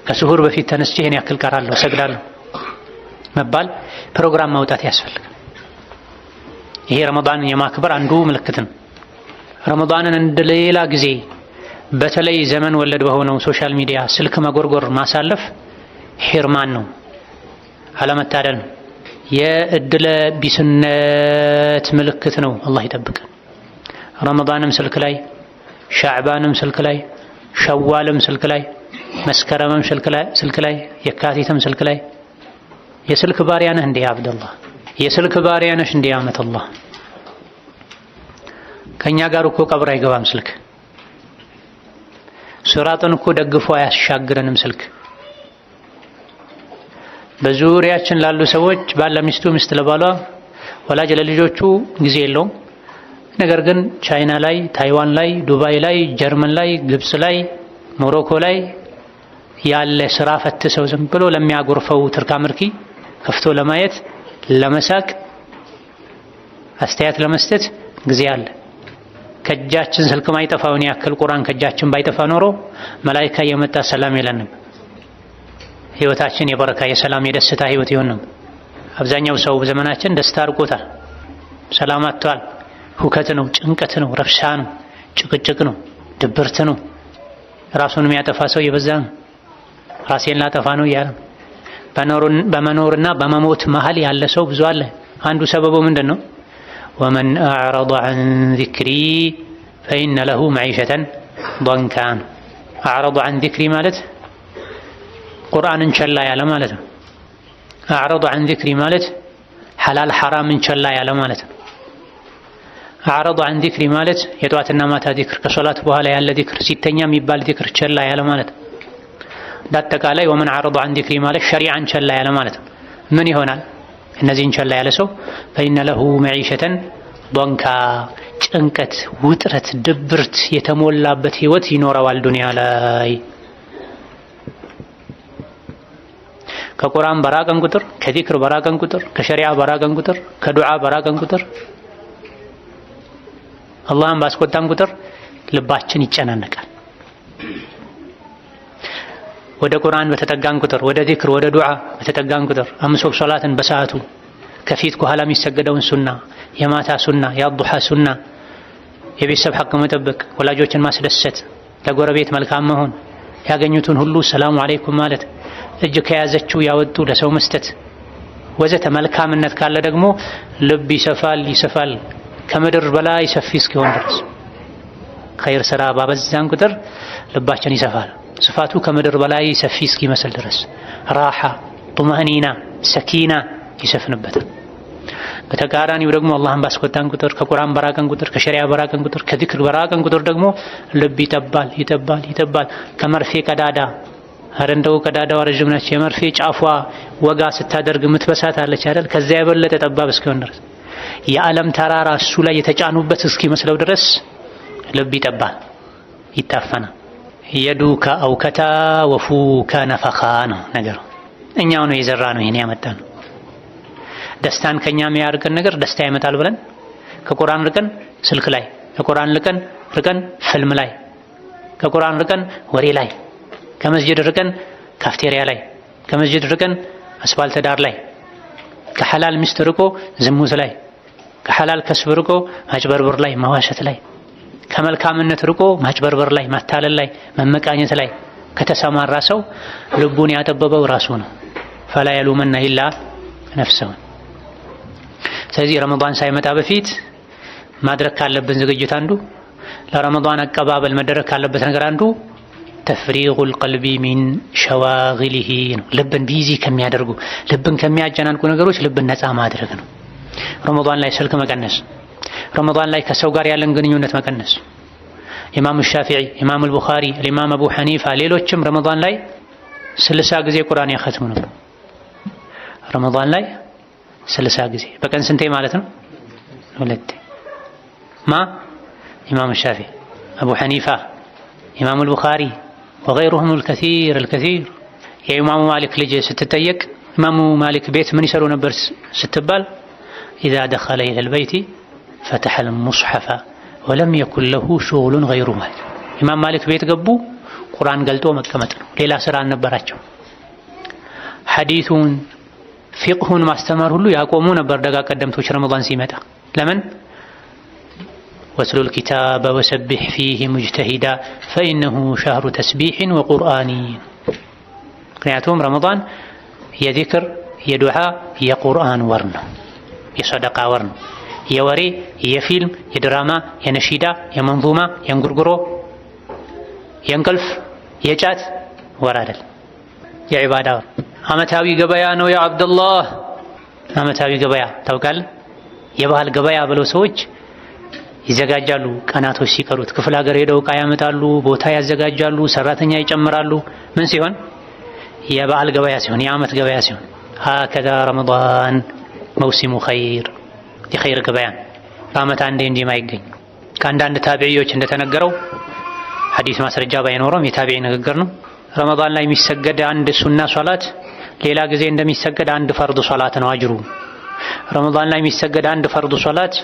ከስሁር በፊት ተነስቼ ይሄን ያክል ቀራለሁ፣ ሰግዳለሁ መባል ፕሮግራም ማውጣት ያስፈልጋል። ይሄ ረመዳንን የማክበር አንዱ ምልክት ነው። ረመዳንን እንደሌላ ጊዜ በተለይ ዘመን ወለድ በሆነው ሶሻል ሚዲያ ስልክ መጎርጎር ማሳለፍ ሂርማን ነው፣ አለመታደል ነው፣ የእድለ ቢስነት ምልክት ነው። አላህ ይጠብቀን። ረመዳንም ስልክ ላይ፣ ሻዕባንም ስልክ ላይ፣ ሸዋልም ስልክ ላይ፣ መስከረምም ስልክ ላይ፣ የካቲትም ስልክ ላይ። የስልክ ባሪያ ነህ እንዴ አብደላህ? የስልክ ባሪያ ነሽ እንዴ አመተላህ? ከኛ ጋር እኮ ቀብር አይገባም ስልክ። ሱራቱን እኮ ደግፎ አያሻግረንም ስልክ። በዙሪያችን ላሉ ሰዎች ባለ ሚስቱ፣ ሚስት ለባሏ፣ ወላጅ ለልጆቹ ጊዜ የለውም። ነገር ግን ቻይና ላይ፣ ታይዋን ላይ፣ ዱባይ ላይ፣ ጀርመን ላይ፣ ግብጽ ላይ፣ ሞሮኮ ላይ ያለ ስራ ፈት ሰው ዝም ብሎ ለሚያጎርፈው ትርካ ምርኪ ከፍቶ ለማየት፣ ለመሳቅ፣ አስተያየት ለመስጠት ጊዜ አለ። ከእጃችን ስልክ ማይጠፋውን ያክል ቁርአን ከእጃችን ባይጠፋ ኖሮ መላኢካ የመጣ ሰላም የለንም። ህይወታችን የበረካ የሰላም የደስታ ህይወት ይሆን ነው። አብዛኛው ሰው በዘመናችን ደስታ አርቆታል፣ ሰላም አጥቷል። ሁከት ነው፣ ጭንቀት ነው፣ ረብሻ ነው፣ ጭቅጭቅ ነው፣ ድብርት ነው። ራሱን የሚያጠፋ ሰው የበዛ ነው። ራሴን ላጠፋ ነው እያለ በመኖርና በመሞት መሀል ያለ ሰው ብዙ አለ። አንዱ ሰበቡ ምንድን ነው? ወመን አዕረض ዐን ዚክሪ ፈኢነ ለሁ መዒሸተን ضንካ። አዕረض ዐን ዚክሪ ማለት ቁርአንን ቸላ ያለ ማለት ነው። አዕረض ዐን ዚክሪ ማለት ሐላል ሐራምን ቸላ ያለ ማለት ነው። አዕረض ዐን ዚክሪ ማለት የጠዋትና ማታ ዚክር፣ ከሶላት በኋላ ያለ ዚክር፣ ሲተኛ የሚባል ዚክር ቸላ ያለ ማለት ነው። እንዳጠቃላይ ወመን አዕረض ዐን ዚክሪ ማለት ሸሪዓን ቸላ ያለ ማለት ነው። ምን ይሆናል? እነዚህን ቸላ ያለ ሰው ፈኢነ ለሁ መዒሸተን ضንካ፣ ጭንቀት፣ ውጥረት፣ ድብርት የተሞላበት ህይወት ይኖረዋል ዱንያ ላይ። ከቁርአን በራቀን ቁጥር፣ ከዚክር በራቀን ቁጥር፣ ከሸሪዓ በራቀን ቁጥር፣ ከዱዓ በራቀን ቁጥር፣ አላህን ባስቆጣን ቁጥር ልባችን ይጨናነቃል። ወደ ቁርአን በተጠጋን ቁጥር፣ ወደ ዚክር ወደ ዱዓ በተጠጋን ቁጥር፣ አምስት ወቅት ሶላትን በሰዓቱ ከፊት ከኋላ የሚሰገደውን ሱና፣ የማታ ሱና፣ የአዱሃ ሱና፣ የቤተሰብ ሐቅ መጠበቅ፣ ወላጆችን ማስደሰት፣ ለጎረቤት መልካም መሆን፣ ያገኙትን ሁሉ ሰላሙ አለይኩም ማለት፣ እጅ ከያዘችው ያወጡ ለሰው መስጠት፣ ወዘተ መልካምነት ካለ ደግሞ ልብ ይሰፋል ከምድር በላይ ሰፊ እስኪሆን ድረስ። ኸይር ስራ ባበዛን ቁጥር ልባችን ይሰፋል፣ ስፋቱ ከምድር በላይ ሰፊ እስኪመስል ድረስ። ራሓ፣ ጡማእኒና፣ ሰኪና ይሰፍንበታል። በተቃራኒው ደግሞ አላህን ባስቆጣን ቁጥር፣ ከቁርአን በራቀን ቁጥር፣ ከሸሪዓ በራቀን ቁጥር፣ ከዚክር በራቀን ቁጥር ደግሞ ልብ ይጠባል። ከመርፌ ቀዳዳ እንደው ቀዳዳዋ ረጅም ነች፣ የመርፌ ጫፏ ወጋ ስታደርግ የምትበሳት አለች አይደል? ከዚያ የበለጠ ጠባብ እስኪሆን ድረስ የዓለም ተራራ እሱ ላይ የተጫኑበት እስኪመስለው ድረስ ልብ ይታፈናል። የዱከ አውከታ ወፉከ ነፈኻ ነው ነገሩ። እኛው ነው የዘራ ነው ይሄን ያመጣ ነው። ደስታን ከኛ የሚያርቀን ነገር ደስታ ይመጣል ብለን ከቁርአን ርቀን ስልክ ላይ፣ ከቁርአን ርቀን ፊልም ላይ፣ ከቁርአን ርቀን ወሬ ላይ፣ ከመስጂድ ርቀን ካፍቴሪያ ላይ፣ ከመስጂድ ርቀን አስፋልት ዳር ላይ፣ ከሐላል ሚስት ርቆ ዝሙት ላይ፣ ከሐላል ከስብ ርቆ ማጭበርበር ላይ፣ መዋሸት ላይ፣ ከመልካምነት ርቆ ማጭበርበር ላይ፣ ማታለል ላይ፣ መመቃኘት ላይ ከተሰማራ ሰው ልቡን ያጠበበው ራሱ ነው። ፈላ የሉመና ኢላ ነፍሰሁ። ስለዚህ ረመዳን ሳይመጣ በፊት ማድረግ ካለብን ዝግጅት አንዱ፣ ለረመዳን አቀባበል መደረግ ካለበት ነገር አንዱ ተፍሪጉል ቀልቢ ሚን ሸዋግሊሂ ነው። ልብን ቢዚ ከሚያደርጉ ልብን ከሚያጨናንቁ ነገሮች ልብን ነፃ ማድረግ ነው። ረመዳን ላይ ስልክ መቀነስ፣ ረመዳን ላይ ከሰው ጋር ያለን ግንኙነት መቀነስ። ኢማም ሻፊዒ፣ ኢማም አልቡኻሪ፣ ኢማም አቡ ሐኒፋ ሌሎችም ረመዳን ላይ 60 ጊዜ ቁርአን ያختሙ ነበር። ረመዳን ላይ 60 ጊዜ በቀን ስንቴ ማለት ነው? 2 ኢማም ሻፊዒ፣ አቡ ሐኒፋ፣ ኢማም አልቡኻሪ ወገይሩሁም الكثير የኢማሙ ማሊክ ልጅ ስትጠየቅ ኢማሙ ማሊክ ቤት ምን ይሰሩ ነበር ስትባል إذا دخل إلى البيت فتح المصحف ولم يكن له شغل غيره ኢማም ማሊክ ቤት ገቡ ቁርአን ገልጦ መቀመጥ ነው። ሌላ ስራ አልነበራቸው። ሐዲሱን ፊቅሁን ማስተማር ሁሉ ያቆሙ ነበር ደጋ ቀደምቶች ረመዳን ሲመጣ። ለምን? ወትሉል ኪታበ ወሰቢሕ ፊህ ሙጅተሂዳ ፈኢነሁ ሸህሩ ተስቢሕን ወቁርአኒ። ምክንያቱም ረመዳን የዚክር፣ የዱዓ፣ የቁርአን ወር ነው። የሰደቃ ወር ነው። የወሬ፣ የፊልም፣ የድራማ፣ የነሺዳ፣ የመንዙማ፣ የእንጉርጉሮ፣ የእንቅልፍ፣ የጫት ወር አይደል። የዒባዳ ወር። ዓመታዊ ገበያ ነው ያ አብደላህ። ዓመታዊ ገበያ ታውቃለህ? የባህል ገበያ ብለው ሰዎች ይዘጋጃሉ። ቀናቶች ሲቀሩት ክፍለ ሀገር ሄደው ዕቃ ያመጣሉ፣ ቦታ ያዘጋጃሉ፣ ሰራተኛ ይጨምራሉ። ምን ሲሆን? የበዓል ገበያ ሲሆን፣ የዓመት ገበያ ሲሆን። ሀከዛ ረመዳን መውሲሙ ኸይር፣ የኸይር ገበያ በዓመት አንዴ እንዲህ ማይገኝ። ከአንዳንድ ታቢዒዎች እንደተነገረው ሐዲስ ማስረጃ ባይኖረውም የታቢዒ ንግግር ነው። ረመዳን ላይ የሚሰገድ አንድ ሱና ሶላት ሌላ ጊዜ እንደሚሰገድ አንድ ፈርድ ሶላት ነው አጅሩ። ረመዳን ላይ የሚሰገድ አንድ ፈርድ ሶላት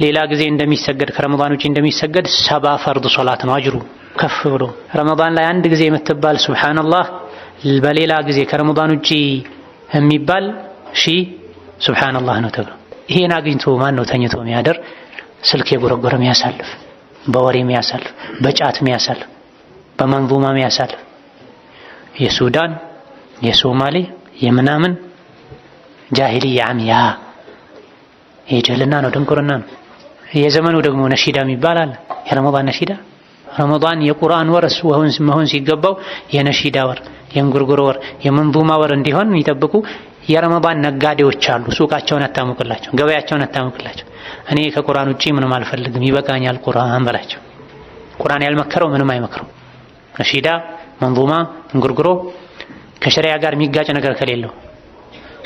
ሌላ ጊዜ እንደሚሰገድ ከረመዳን ውጪ እንደሚሰገድ 70 ፈርድ ሶላት ነው አጅሩ ከፍ ብሎ። ረመዳን ላይ አንድ ጊዜ የምትባል ሱብሃንአላህ በሌላ ጊዜ ከረመዳን ውጪ የሚባል ሱብሃንአላህ ነው ተብሎ። ይሄን አግኝቶ ማን ነው ተኝቶ የሚያደር? ስልክ የጎረጎረ የሚያሳልፍ፣ በወሬ የሚያሳልፍ፣ በጫት የሚያሳልፍ፣ በመንዙማ የሚያሳልፍ የሱዳን የሶማሌ የምናምን ጃሂልያ አምያ የጀልና ነው፣ ድንቁርና ነው። የዘመኑ ደግሞ ነሺዳ የሚባል አለ። የረመዳን ነሺዳ። ረመዳን የቁርአን ወር መሆን ሲገባው የነሺዳ ወር፣ የእንጉርጉሮ ወር፣ የመንዙማ ወር እንዲሆን የሚጠብቁ የረመዳን ነጋዴዎች አሉ። ሱቃቸውን አታሙቅላቸው፣ ገበያቸውን አታሙቅላቸው። እኔ ከቁርአን ውጪ ምንም አልፈልግም ይበቃኛል ቁርአን በላቸው። ቁርአን ያልመከረው ምንም አይመክረው። ነሺዳ፣ መንዙማ፣ እንጉርጉሮ ከሸሪዓ ጋር የሚጋጭ ነገር ከሌለው፣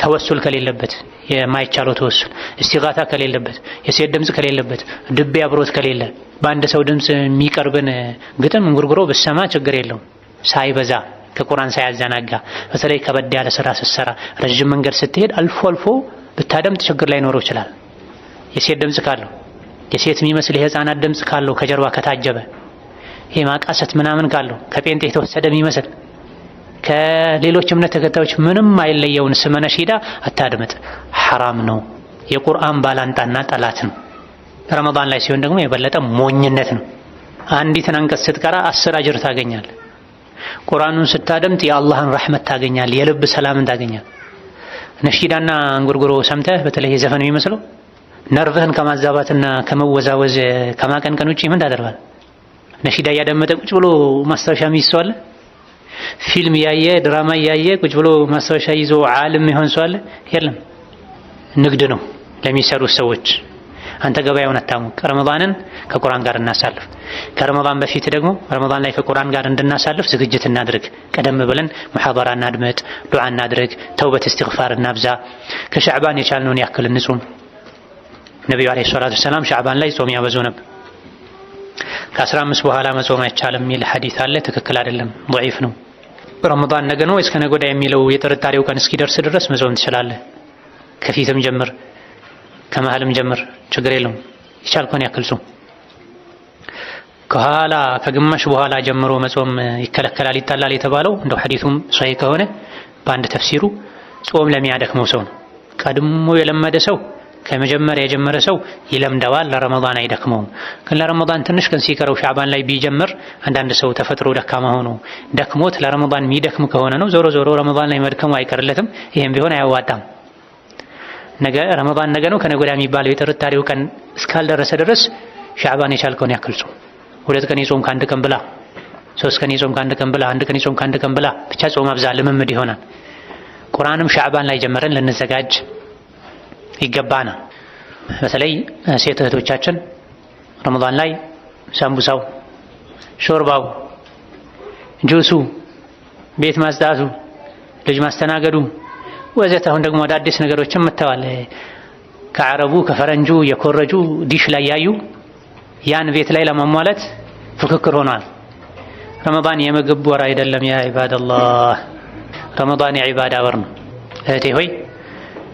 ተወሱል ከሌለበት፣ የማይቻለው ተወሱል፣ እስቲጋታ ከሌለበት፣ የሴት ድምጽ ከሌለበት፣ ድቤ አብሮት ከሌለ፣ በአንድ ሰው ድምጽ የሚቀርብን ግጥም እንጉርጉሮ ብሰማ ችግር የለውም ሳይበዛ ከቁርአን ሳያዘናጋ። በተለይ ከበድ ያለ ስራ ስትሰራ፣ ረጅም መንገድ ስትሄድ አልፎ አልፎ ብታደምጥ ችግር ላይኖረው ይችላል። የሴት ድምጽ ካለው፣ የሴት የሚመስል የህፃናት ድምጽ ካለው ከጀርባ ከታጀበ፣ ይሄ ማቃሰት ምናምን ካለው ከጴንጤ የተወሰደ የሚመስል ከሌሎች እምነት ተከታዮች ምንም አይለየውን ስመ ነሺዳ አታድምጥ፣ ሐራም ነው። የቁርአን ባላንጣና ጠላት ነው። ረመዳን ላይ ሲሆን ደግሞ የበለጠ ሞኝነት ነው። አንዲትን አንቀጽ ስትቀራ 10 አጅር ታገኛለህ። ቁርአኑን ስታደምጥ የአላህን ረሕመት ታገኛለህ፣ የልብ ሰላምን ታገኛለህ። ነሺዳና እንጉርጉሮ ሰምተህ በተለይ የዘፈን የሚመስለው ነርቭህን ከማዛባትና ከመወዛወዝ ከማቀንቀን ውጪ ምን ታደርጋለህ? ነሺዳ እያደመጠ ቁጭ ብሎ ማስታወሻ የሚይዝ ሰው አለ? ፊልም ያየ ድራማ ያየ ቁጭ ብሎ ማስታወሻ ይዞ ዓለም ይሆን ሰው አለ? የለም። ንግድ ነው ለሚሰሩት ሰዎች። አንተ ገበያውን አታሙቅ። ረመዳንን ከቁርአን ጋር እናሳልፍ። ከረመዳን በፊት ደግሞ ረመዳን ላይ ከቁርአን ጋር እንድናሳልፍ ዝግጅት እናድርግ። ቀደም ብለን ሙሐደራ እናድመጥ፣ ዱዓ እናድርግ፣ ተውበት እስትግፋር እናብዛ። ከሻዕባን የቻልነውን ያክል እንጹም። ነብዩ አለይሂ ሰላቱ ወሰላም ሻዕባን ላይ ጾም ያበዙ ነበር። ከ15 በኋላ መጾም አይቻልም የሚል ሐዲስ አለ። ትክክል አይደለም፣ ضعيف ነው። ረመዳን ነገ ነው ወይስ ከነገ ወዲያ የሚለው የጥርጣሬው ቀን እስኪደርስ ድረስ መጾም ትችላለህ። ከፊትም ጀምር ከመሃልም ጀምር፣ ችግር የለውም። የቻልከውን ያክል ጾም። ከኋላ ከግማሽ በኋላ ጀምሮ መጾም ይከለከላል ይጣላል የተባለው እንደው ሐዲሱም ሷሂህ ከሆነ በአንድ ተፍሲሩ ጾም ለሚያደክመው ሰው ነው። ቀድሞ የለመደ ሰው ከመጀመሪያ የጀመረ ሰው ይለምደዋል፣ ለረመዳን አይደክመውም። ግን ለረመዳን ትንሽ ቀን ሲቀረው ሻዕባን ላይ ቢጀምር አንዳንድ ሰው ተፈጥሮ ደካማ ሆኖ ደክሞት ለረመዳን የሚደክም ከሆነ ነው ዞሮ ዞሮ ረመዳን ላይ መድከሙ አይቀርለትም። ይሄም ቢሆን አያዋጣም። ነገ ረመዳን ነገ ነው ከነገ ወዲያ የሚባለው የጥርጣሬው ቀን እስካልደረሰ ድረስ ሻዕባን የቻልከውን ያክል ጾም። 2 ቀን የጾም ከአንድ ቀን ብላ፣ 3 ቀን የጾም ከአንድ ቀን ብላ፣ 1 ቀን የጾም ከአንድ ቀን ብላ፣ ብቻ ጾም አብዛ፣ ልምምድ ይሆናል። ቁርአንም ሻዕባን ላይ ጀመረን ልንዘጋጅ ይገባና በተለይ ሴት እህቶቻችን ረመዳን ላይ ሳምቡሳው፣ ሾርባው፣ ጁሱ፣ ቤት ማጽዳቱ፣ ልጅ ማስተናገዱ ወዘተ አሁን ደግሞ አዳዲስ ነገሮችን መተዋል። ከአረቡ ከፈረንጁ የኮረጁ ዲሽ ላይ ያዩ ያን ቤት ላይ ለማሟላት ፍክክር ሆኗል። ረመዳን የምግብ ወር አይደለም ያ ዒባደላህ፣ ረመዳን የዒባዳ ወር ነው። እህቴ ሆይ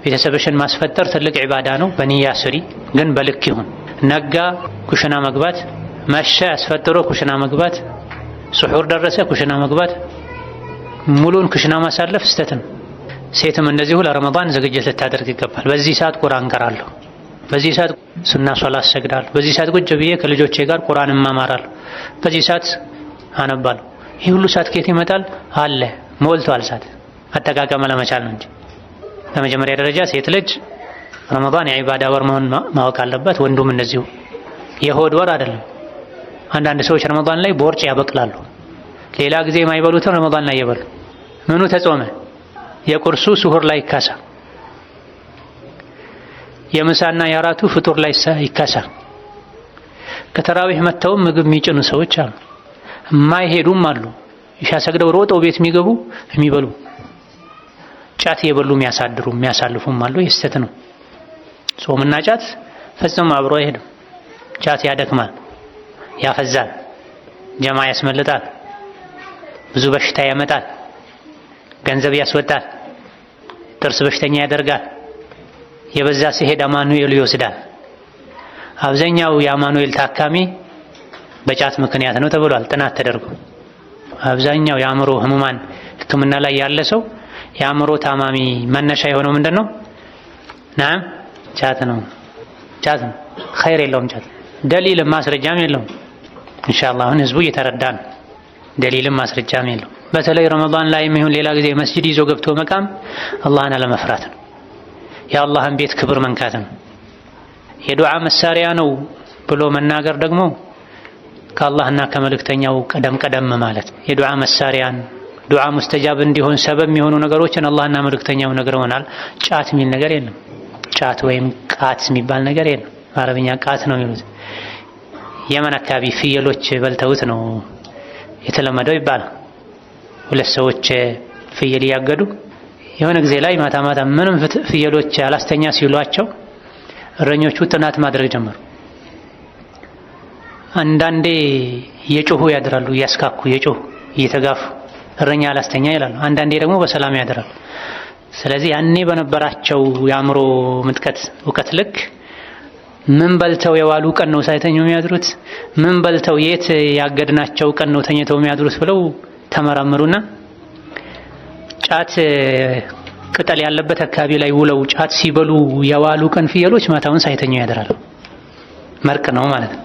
ቤተሰብሽን ማስፈጠር ትልቅ ዒባዳ ነው። በንያ ስሪ፣ ግን በልክ ይሁን። ነጋ ኩሽና መግባት፣ መሸ አስፈጥሮ ኩሽና መግባት፣ ስሑር ደረሰ ኩሽና መግባት፣ ሙሉን ኩሽና ማሳለፍ ስተት ነው። ሴትም እንደዚሁ ለረመዳን ዝግጅት ልታደርግ ይገባል። በዚህ ሰዓት ቁርአን ቀራለሁ፣ በዚህ ሰዓት ሱና ሶላት ሰግዳለሁ፣ በዚህ ሰዓት ቁጭ ብዬ ከልጆቼ ጋር ቁርአን እማማራለሁ፣ በዚህ ሰዓት አነባለሁ። ይህ ሁሉ ሰዓት ከየት ይመጣል? አለ ሞልቷል። ሰዓት አጠቃቀም ለመቻል ነው እንጂ በመጀመሪያ ደረጃ ሴት ልጅ ረመዳን የዒባዳ ወር መሆን ማወቅ አለበት። ወንዱም እንደዚሁ። የሆድ ወር አይደለም። አንዳንድ ሰዎች ረመዳን ላይ ቦርጭ ያበቅላሉ። ሌላ ጊዜ የማይበሉትን ረመዳን ላይ ይበሉ። ምኑ ተጾመ? የቁርሱ ስሁር ላይ ይካሳ፣ የምሳና የአራቱ ፍጡር ላይ ይካሳ። ከተራዊህ መተውም ምግብ የሚጭኑ ሰዎች አሉ፣ የማይሄዱም አሉ። ኢሻ ሰግደው ሮጠው ቤት የሚገቡ የሚበሉ፣ ጫት የበሉ የሚያሳድሩ የሚያሳልፉም አሉ። የስተት ነው። ጾምና ጫት ፈጽሞ አብሮ አይሄድም። ጫት ያደክማል፣ ያፈዛል፣ ጀማ ያስመልጣል፣ ብዙ በሽታ ያመጣል፣ ገንዘብ ያስወጣል፣ ጥርስ በሽተኛ ያደርጋል። የበዛ ሲሄድ አማኑኤል ይወስዳል። አብዛኛው የአማኑኤል ታካሚ በጫት ምክንያት ነው ተብሏል፣ ጥናት ተደርጎ። አብዛኛው የአእምሮ ህሙማን ሕክምና ላይ ያለ ሰው የአእምሮ ታማሚ መነሻ የሆነው ምንድነው? ናም ጫት ነው። ጫት ነው፣ ኸይር የለውም ጫት። ደሊልም ማስረጃም የለውም። ኢንሻአላህ አሁን ህዝቡ እየተረዳ ነው። ደሊልም ማስረጃም የለውም። በተለይ ረመዳን ላይ ይሁን ሌላ ጊዜ መስጂድ ይዞ ገብቶ መቃም አላህን አለመፍራት ነው። የአላህን ቤት ክብር መንካት ነው። የዱዓ መሳሪያ ነው ብሎ መናገር ደግሞ ከአላህና ከመልእክተኛው ቀደም ማለት ነው። የዱዓ መሳሪያን ዱዓ ሙስተጃብ እንዲሆን ሰበብ የሚሆኑ ነገሮችን አላህና መልእክተኛው ነግረውናል። ጫት የሚል ነገር የለም። ጫት ወይም ቃት የሚባል ነገር የለም። በአረብኛ ቃት ነው የሚሉት። የመን አካባቢ ፍየሎች በልተውት ነው የተለመደው ይባላል። 2 ሰዎች ፍየል እያገዱ የሆነ ጊዜ ላይ ማታ ማታ ምንም ፍየሎች አላስተኛ ሲሏቸው እረኞቹ ጥናት ማድረግ ጀመሩ። አንዳንዴ እየጮሁ ያድራሉ፣ እያስካኩ እየጮሁ እየተጋፉ እረኛ አላስተኛ ይላሉ። አንዳንዴ ደግሞ በሰላም ያድራሉ። ስለዚህ ያኔ በነበራቸው የአእምሮ ምጥቀት እውቀት ልክ ምን በልተው የዋሉ ቀን ነው ሳይተኙ የሚያድሩት፣ ምን በልተው የት ያገድናቸው ቀን ነው ተኝተው የሚያድሩት ብለው ተመራመሩና ጫት ቅጠል ያለበት አካባቢ ላይ ውለው ጫት ሲበሉ የዋሉ ቀን ፍየሎች ማታውን ሳይተኙ ያድራሉ። መርቅ ነው ማለት ነው።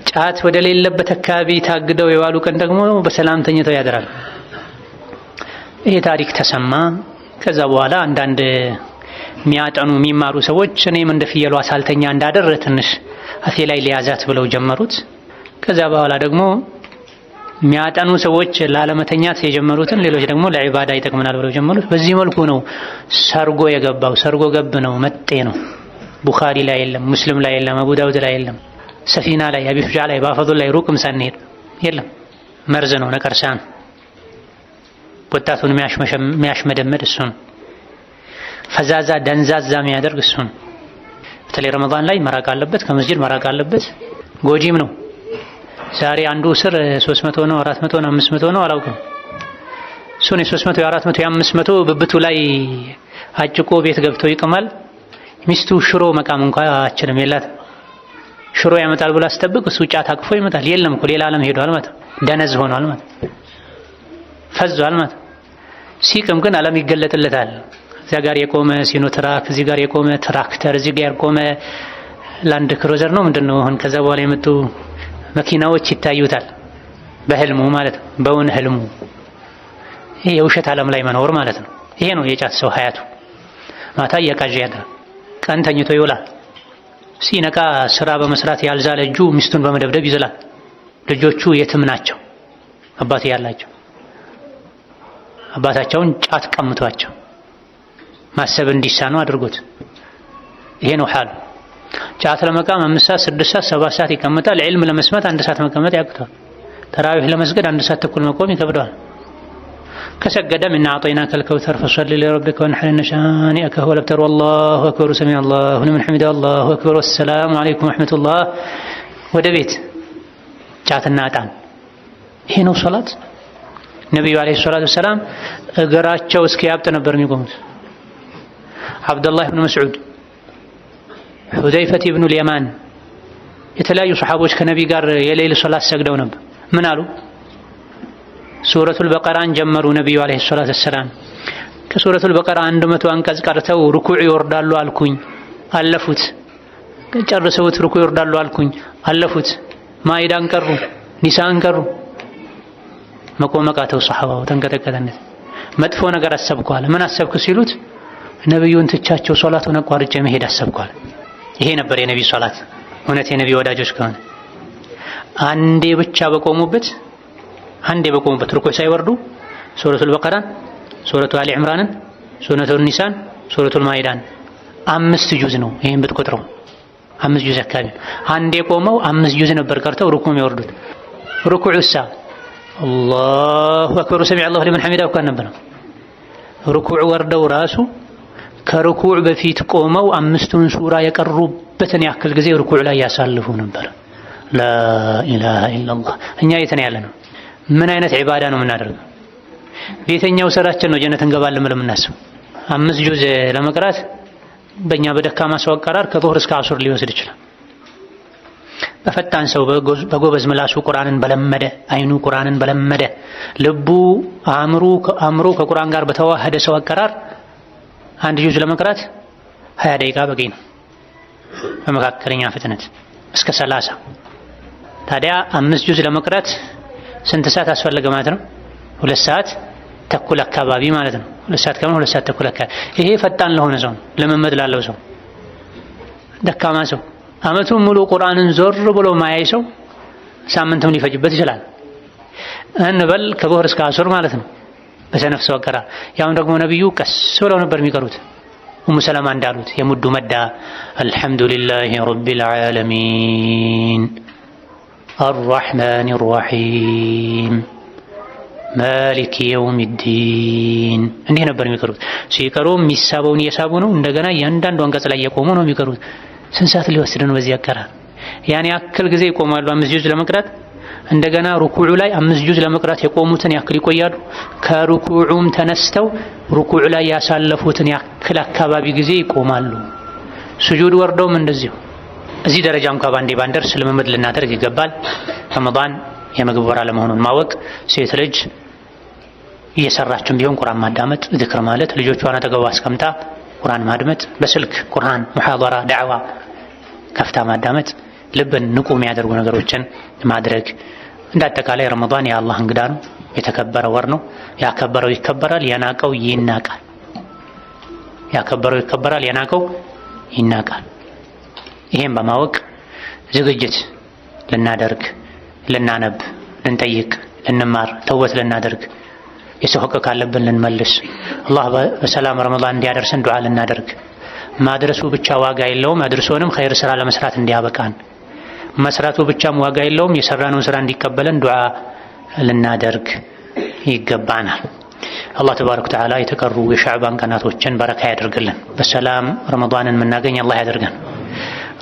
ጫት ወደ ሌለበት አካባቢ ታግደው የዋሉ ቀን ደግሞ በሰላም ተኝተው ያድራሉ። ይሄ ታሪክ ተሰማ፣ ከዛ በኋላ አንዳንድ የሚያጠኑ የሚማሩ ሰዎች እኔም እንደ ፍየሏ ሳልተኛ እንዳደር ትንሽ አፌ ላይ ሊያዛት ብለው ጀመሩት። ከዛ በኋላ ደግሞ የሚያጠኑ ሰዎች ላለመተኛት የጀመሩትን ሌሎች ደግሞ ለዒባዳ ይጠቅመናል ብለው ጀመሩት። በዚህ መልኩ ነው ሰርጎ የገባው። ሰርጎ ገብ ነው፣ መጤ ነው። ቡኻሪ ላይ የለም፣ ሙስሊም ላይ የለም፣ አቡ ዳውድ ላይ የለም፣ ሰፊና ላይ፣ አቢ ሹጃዕ ላይ፣ ባፈዱል ላይ ሩቅም ሳንሄድ የለም። መርዝ ነው፣ ነቀርሳ ነው። ወጣቱን የሚያሽመደመድ እሱ ነው። ፈዛዛ ደንዛዛ የሚያደርግ እሱ ነው። በተለይ ረመዳን ላይ መራቅ አለበት፣ ከመስጂድ መራቅ አለበት። ጎጂም ነው። ዛሬ አንዱ ስር 300 ነው፣ 400 ነው፣ 500 ነው አላውቅም። እሱን የ300 የ400 የ500 ብብቱ ላይ አጭቆ ቤት ገብቶ ይቅማል። ሚስቱ ሽሮ መቃም እንኳን አችልም የላት። ሽሮ ያመጣል ብሎ አስጠብቅ፣ እሱ ጫት አቅፎ ይመጣል። የለም እኮ ሌላ ዓለም ሄዷል ማለት ደነዝ ሆኗል ማለት ፈዟል ማለት። ሲቅም ግን ዓለም ይገለጥለታል። እዚያ ጋር የቆመ ሲኖትራክ፣ እዚህ ጋር የቆመ ትራክተር፣ እዚህ ጋር የቆመ ላንድ ክሩዘር ነው ምንድነው አሁን ከዛ በኋላ የመጡ መኪናዎች ይታዩታል። በህልሙ ማለት ነው፣ በውን ህልሙ። ይሄ የውሸት ዓለም ላይ መኖር ማለት ነው። ይሄ ነው የጫት ሰው ሀያቱ። ማታ እየቃዠ ያድራል፣ ቀን ተኝቶ ይውላል። ሲነቃ ስራ በመስራት ያልዛለ እጁ ሚስቱን በመደብደብ ይዝላል። ልጆቹ የትም ናቸው፣ አባት ያላቸው አባታቸውን ጫት ቀምቷቸው ማሰብ እንዲሳኑ አድርጎት። ይሄ ነው ሐሉ። ጫት ለመቃም 5 ሰዓት 6 ሰዓት 7 ሰዓት ይቀመጣል። ዒልም ለመስማት 1 ሰዓት መቀመጥ ያቅተዋል። ተራዊህ ለመስገድ 1 ሰዓት ተኩል መቆም ይከብደዋል። ከሰገደም ኢና አዕጠይናከል ከውተር ፈሰሊ ሊረቢከ ወንሐር ኢነ ሻኒአከ ሁወል አብተር ወላሁ አክበር ሰሚዐ አላሁ ሊመን ሐሚደሁ አላሁ አክበር ወሰላሙ ዐለይኩም ወረሕመቱላህ። ወደ ቤት ጫትና ዕጣን። ይሄ ነው ሶላት። ነቢዩ ዓለይሂ ሰላቱ ወሰላም እግራቸው እስኪያብጥ ነበር የሚቆሙት። አብዱላህ ብን መስዑድ፣ ሁዘይፈት ብኑ ልየማን የተለያዩ ሰሓቦች ከነቢ ጋር የሌሊት ሶላት ሰግደው ነበር። ምን አሉ? ሱረቱል በቀራን ጀመሩ ነቢዩ ዓለይሂ ሰላቱ ወሰላም። ከሱረቱል በቀራ 100 አንቀጽ ቀርተው ሩኩዕ ይወርዳሉ አልኩኝ፣ አለፉት። ጨርሰውት ሩኩዕ ይወርዳሉ አልኩኝ፣ አለፉት። ማኢዳን ቀሩ፣ ኒሳን ቀሩ። መቆመቃተው ሰሓባው ተንቀጠቀጠነት። መጥፎ ነገር አሰብኳል። ምን አሰብክ ሲሉት ነቢዩን ትቻቸው ሶላቱን አቋርጬ መሄድ አሰብኳል። ይሄ ነበር የነቢዩ ሶላት። እውነት የነቢዩ ወዳጆች ከሆነ አንዴ ብቻ በቆሙበት ሩኩዕ ሳይወርዱ ሱረቱል በቀራን፣ ሱረቱ አሊ ዕምራንን፣ ሱረቱል ኒሳን፣ ሱረቱል ማኢዳን 5 ጁዝ ነው። ይሄን ብትቆጥረው 5 ጁዝ አካባቢ። አንዴ ቆመው 5 ጁዝ ነበር ቀርተው ሩኩዕ የሚወርዱት። ሩኩዕሳ አላሁ አክበር ሰሚዐ አላሁ ሊመን ሐሚደሁ እኮ ነበር። ሩኩዕ ወርደው ራሱ ከሩኩዕ በፊት ቆመው 5ቱን ሱራ የቀሩበትን ያክል ጊዜ ሩኩዕ ላይ ያሳልፉ ነበር። ላኢላሃ ኢለላህ። እኛ የት ነው ያለነው? ምን አይነት ዒባዳ ነው የምናደርገው? በየትኛው ስራችን ነው ጀነት እንገባለን ብለን የምናስበው? 5 ጁዝ ለመቅራት በእኛ በደካማ ሰው አቀራር ከዙህር እስከ አሱር ሊወስድ ይችላል። በፈጣን ሰው በጎበዝ ምላሱ ቁርአንን በለመደ አይኑ ቁርአንን በለመደ ልቡ አእምሮ ከቁርአን ጋር በተዋሃደ ሰው አቀራር 1 ጁዝ ለመቅራት 20 ደቂቃ በቂ ነው። በመካከለኛ ፍጥነት እስከ 30። ታዲያ 5 ጁዝ ለመቅራት ስንት ሰዓት አስፈለገ ማለት ነው? 2 ሰዓት ተኩል አካባቢ ማለት ነው። 2 ሰዓት ከምን 2 ሰዓት ተኩል አካባቢ። ይሄ ፈጣን ለሆነ ሰው፣ ልምምድ ላለው ሰው። ደካማ ሰው አመቱን ሙሉ ቁርአንን ዞር ብሎ ማያይ ሰው ሳምንትም ሊፈጅበት ይችላል። እንበል ከዙህር እስከ አሱር ማለት ነው በሰነፍ ሰው አቀራር። ያውን ደግሞ ነብዩ ቀስ ብለው ነበር የሚቀሩት። ኡሙ ሰለማ እንዳሉት የሙዱ መዳ አልሐምዱሊላሂ ረቢል ዓለሚን አርረሕማኒ ረሒም ማሊክ የውሚዲን እንዲህ ነበር የሚቀሩት። ሲቀሩ የሚሳበውን እየሳቡ ነው። እንደገና እያንዳንዱ አንቀጽ ላይ የቆሙ ነው የሚቀሩት። ስንት ሰዓት ሊወስድ ነው በዚህ አቀራር? ያን ያክል ጊዜ ይቆማሉ 5 ጁዝ ለመቅራት። እንደገና ሩኩዑ ላይ 5 ጁዝ ለመቅራት የቆሙትን ያክል ይቆያሉ። ከሩኩዑም ተነስተው ሩኩዑ ላይ ያሳለፉትን ያክል አካባቢ ጊዜ ይቆማሉ። ስጁድ ወርደውም እንደዚሁ። እዚህ ደረጃ እንኳን ባንደርስ ልምምድ ልናደርግ ይገባል። ረመዳን የምግብ ወር አለመሆኑን ማወቅ፣ ሴት ልጅ እየሰራችም ቢሆን ቁርአን ማዳመጥ፣ ዝክር ማለት፣ ልጆቿን አጠገቧ አስቀምጣ ቁርአን ማድመጥ፣ በስልክ ቁርአን ሙሐደራ ዳዕዋ ከፍታ ማዳመጥ፣ ልብን ንቁ የሚያደርጉ ነገሮችን ማድረግ። እንዳጠቃላይ ረመዳን የአላህ እንግዳ ነው፣ የተከበረ ወር ነው። ያከበረው ይከበራል፣ የናቀው ይናቃል። ያከበረው ይከበራል፣ የናቀው ይናቃል። ይሄን በማወቅ ዝግጅት ልናደርግ፣ ልናነብ፣ ልንጠይቅ፣ ልንማር፣ ተውበት ልናደርግ፣ የሰው ሐቅ ካለብን ልንመልስ፣ አላህ በሰላም ረመዳን እንዲያደርሰን ዱዓ ልናደርግ፣ ማድረሱ ብቻ ዋጋ የለውም አድርሶንም ኸይር ስራ ለመስራት እንዲያበቃን፣ መስራቱ ብቻም ዋጋ የለውም የሰራነውን ስራ እንዲቀበለን ዱዓ ልናደርግ ይገባናል። አላህ ተባረከ ወተዓላ የተቀሩ የሻዕባን ቀናቶችን በረካ ያደርግልን። በሰላም ረመዳንን የምናገኝ አላህ ያደርገን።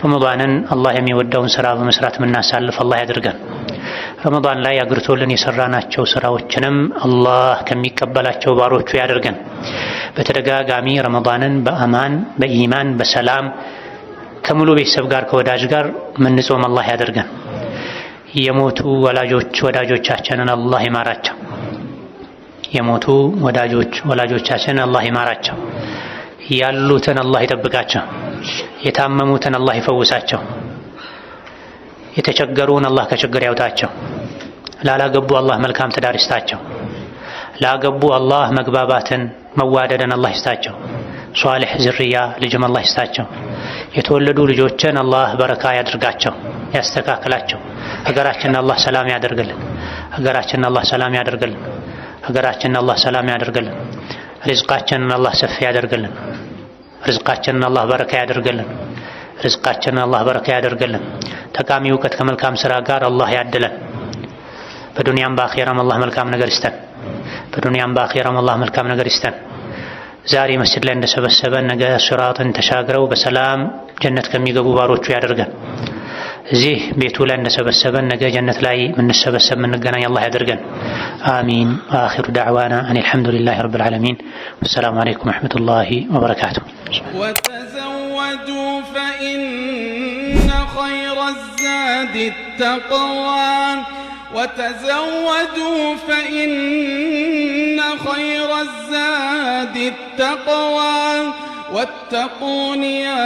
ረመዳንን አላህ የሚወደውን ስራ በመስራት የምናሳልፍ አላህ ያደርገን። ረመዳን ላይ አግርቶልን የሰራናቸው ስራዎችንም አላህ ከሚቀበላቸው ባሮቹ ያደርገን። በተደጋጋሚ ረመዳንን በአማን በኢማን በሰላም ከሙሉ ቤተሰብ ጋር ከወዳጅ ጋር ምንጾም አላህ ያደርገን። የሞቱ ወላጆቻችንን አላህ ይማራቸው። የሞቱ ወላጆቻችንን አላህ ይማራቸው። ያሉትን አላህ ይጠብቃቸው። የታመሙትን አላህ ይፈውሳቸው። የተቸገሩን አላህ ከችግር ያውጣቸው። ላላገቡ አላህ መልካም ትዳር ይስጣቸው። ላገቡ አላህ መግባባትን መዋደድን አላህ ይስጣቸው። ሷሊህ ዝርያ ልጅም አላህ ይስጣቸው። የተወለዱ ልጆችን አላህ በረካ ያድርጋቸው፣ ያስተካክላቸው። ሀገራችንን አላህ ሰላም ያደርግልን። ሀገራችንን አላህ ሰላም ያደርግልን። ሀገራችንን አላህ ሰላም ያደርግልን። ሪዝቃችንን አላህ ሰፊ ያደርግልን። ሪዝቃችንን አላህ በረካ ያደርግልን። ሪዝቃችንን አላህ በረካ ያደርግልን። ጠቃሚ እውቀት ከመልካም ስራ ጋር አላህ ያድለን። በዱንያም በአኺራም አላህ መልካም ነገር ይስጠን። በዱንያም በአኺራም አላህ መልካም ነገር ይስጠን። ዛሬ መስጂድ ላይ እንደሰበሰበን ነገ ሲራጥን ተሻግረው በሰላም ጀነት ከሚገቡ ባሮቹ ያደርገን። እዚህ ቤቱ ላይ እንደሰበሰበን ነገ ጀነት ላይ ምንሰበሰብ ምንገናኝ አላህ ያደርገን። አሚን። ወአኺሩ ዳዕዋና አኒል ሐምዱሊላሂ ረብል ዓለሚን። ወሰላሙ አለይኩም ወረሕመቱላሂ ወበረካቱሁ። ወተዘወዱ ፈኢነ ኸይረ ዛዲ ተቅዋ وتزودوا فإن خير الزاد التقوى واتقون يا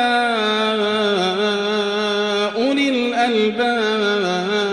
أولي الألباب.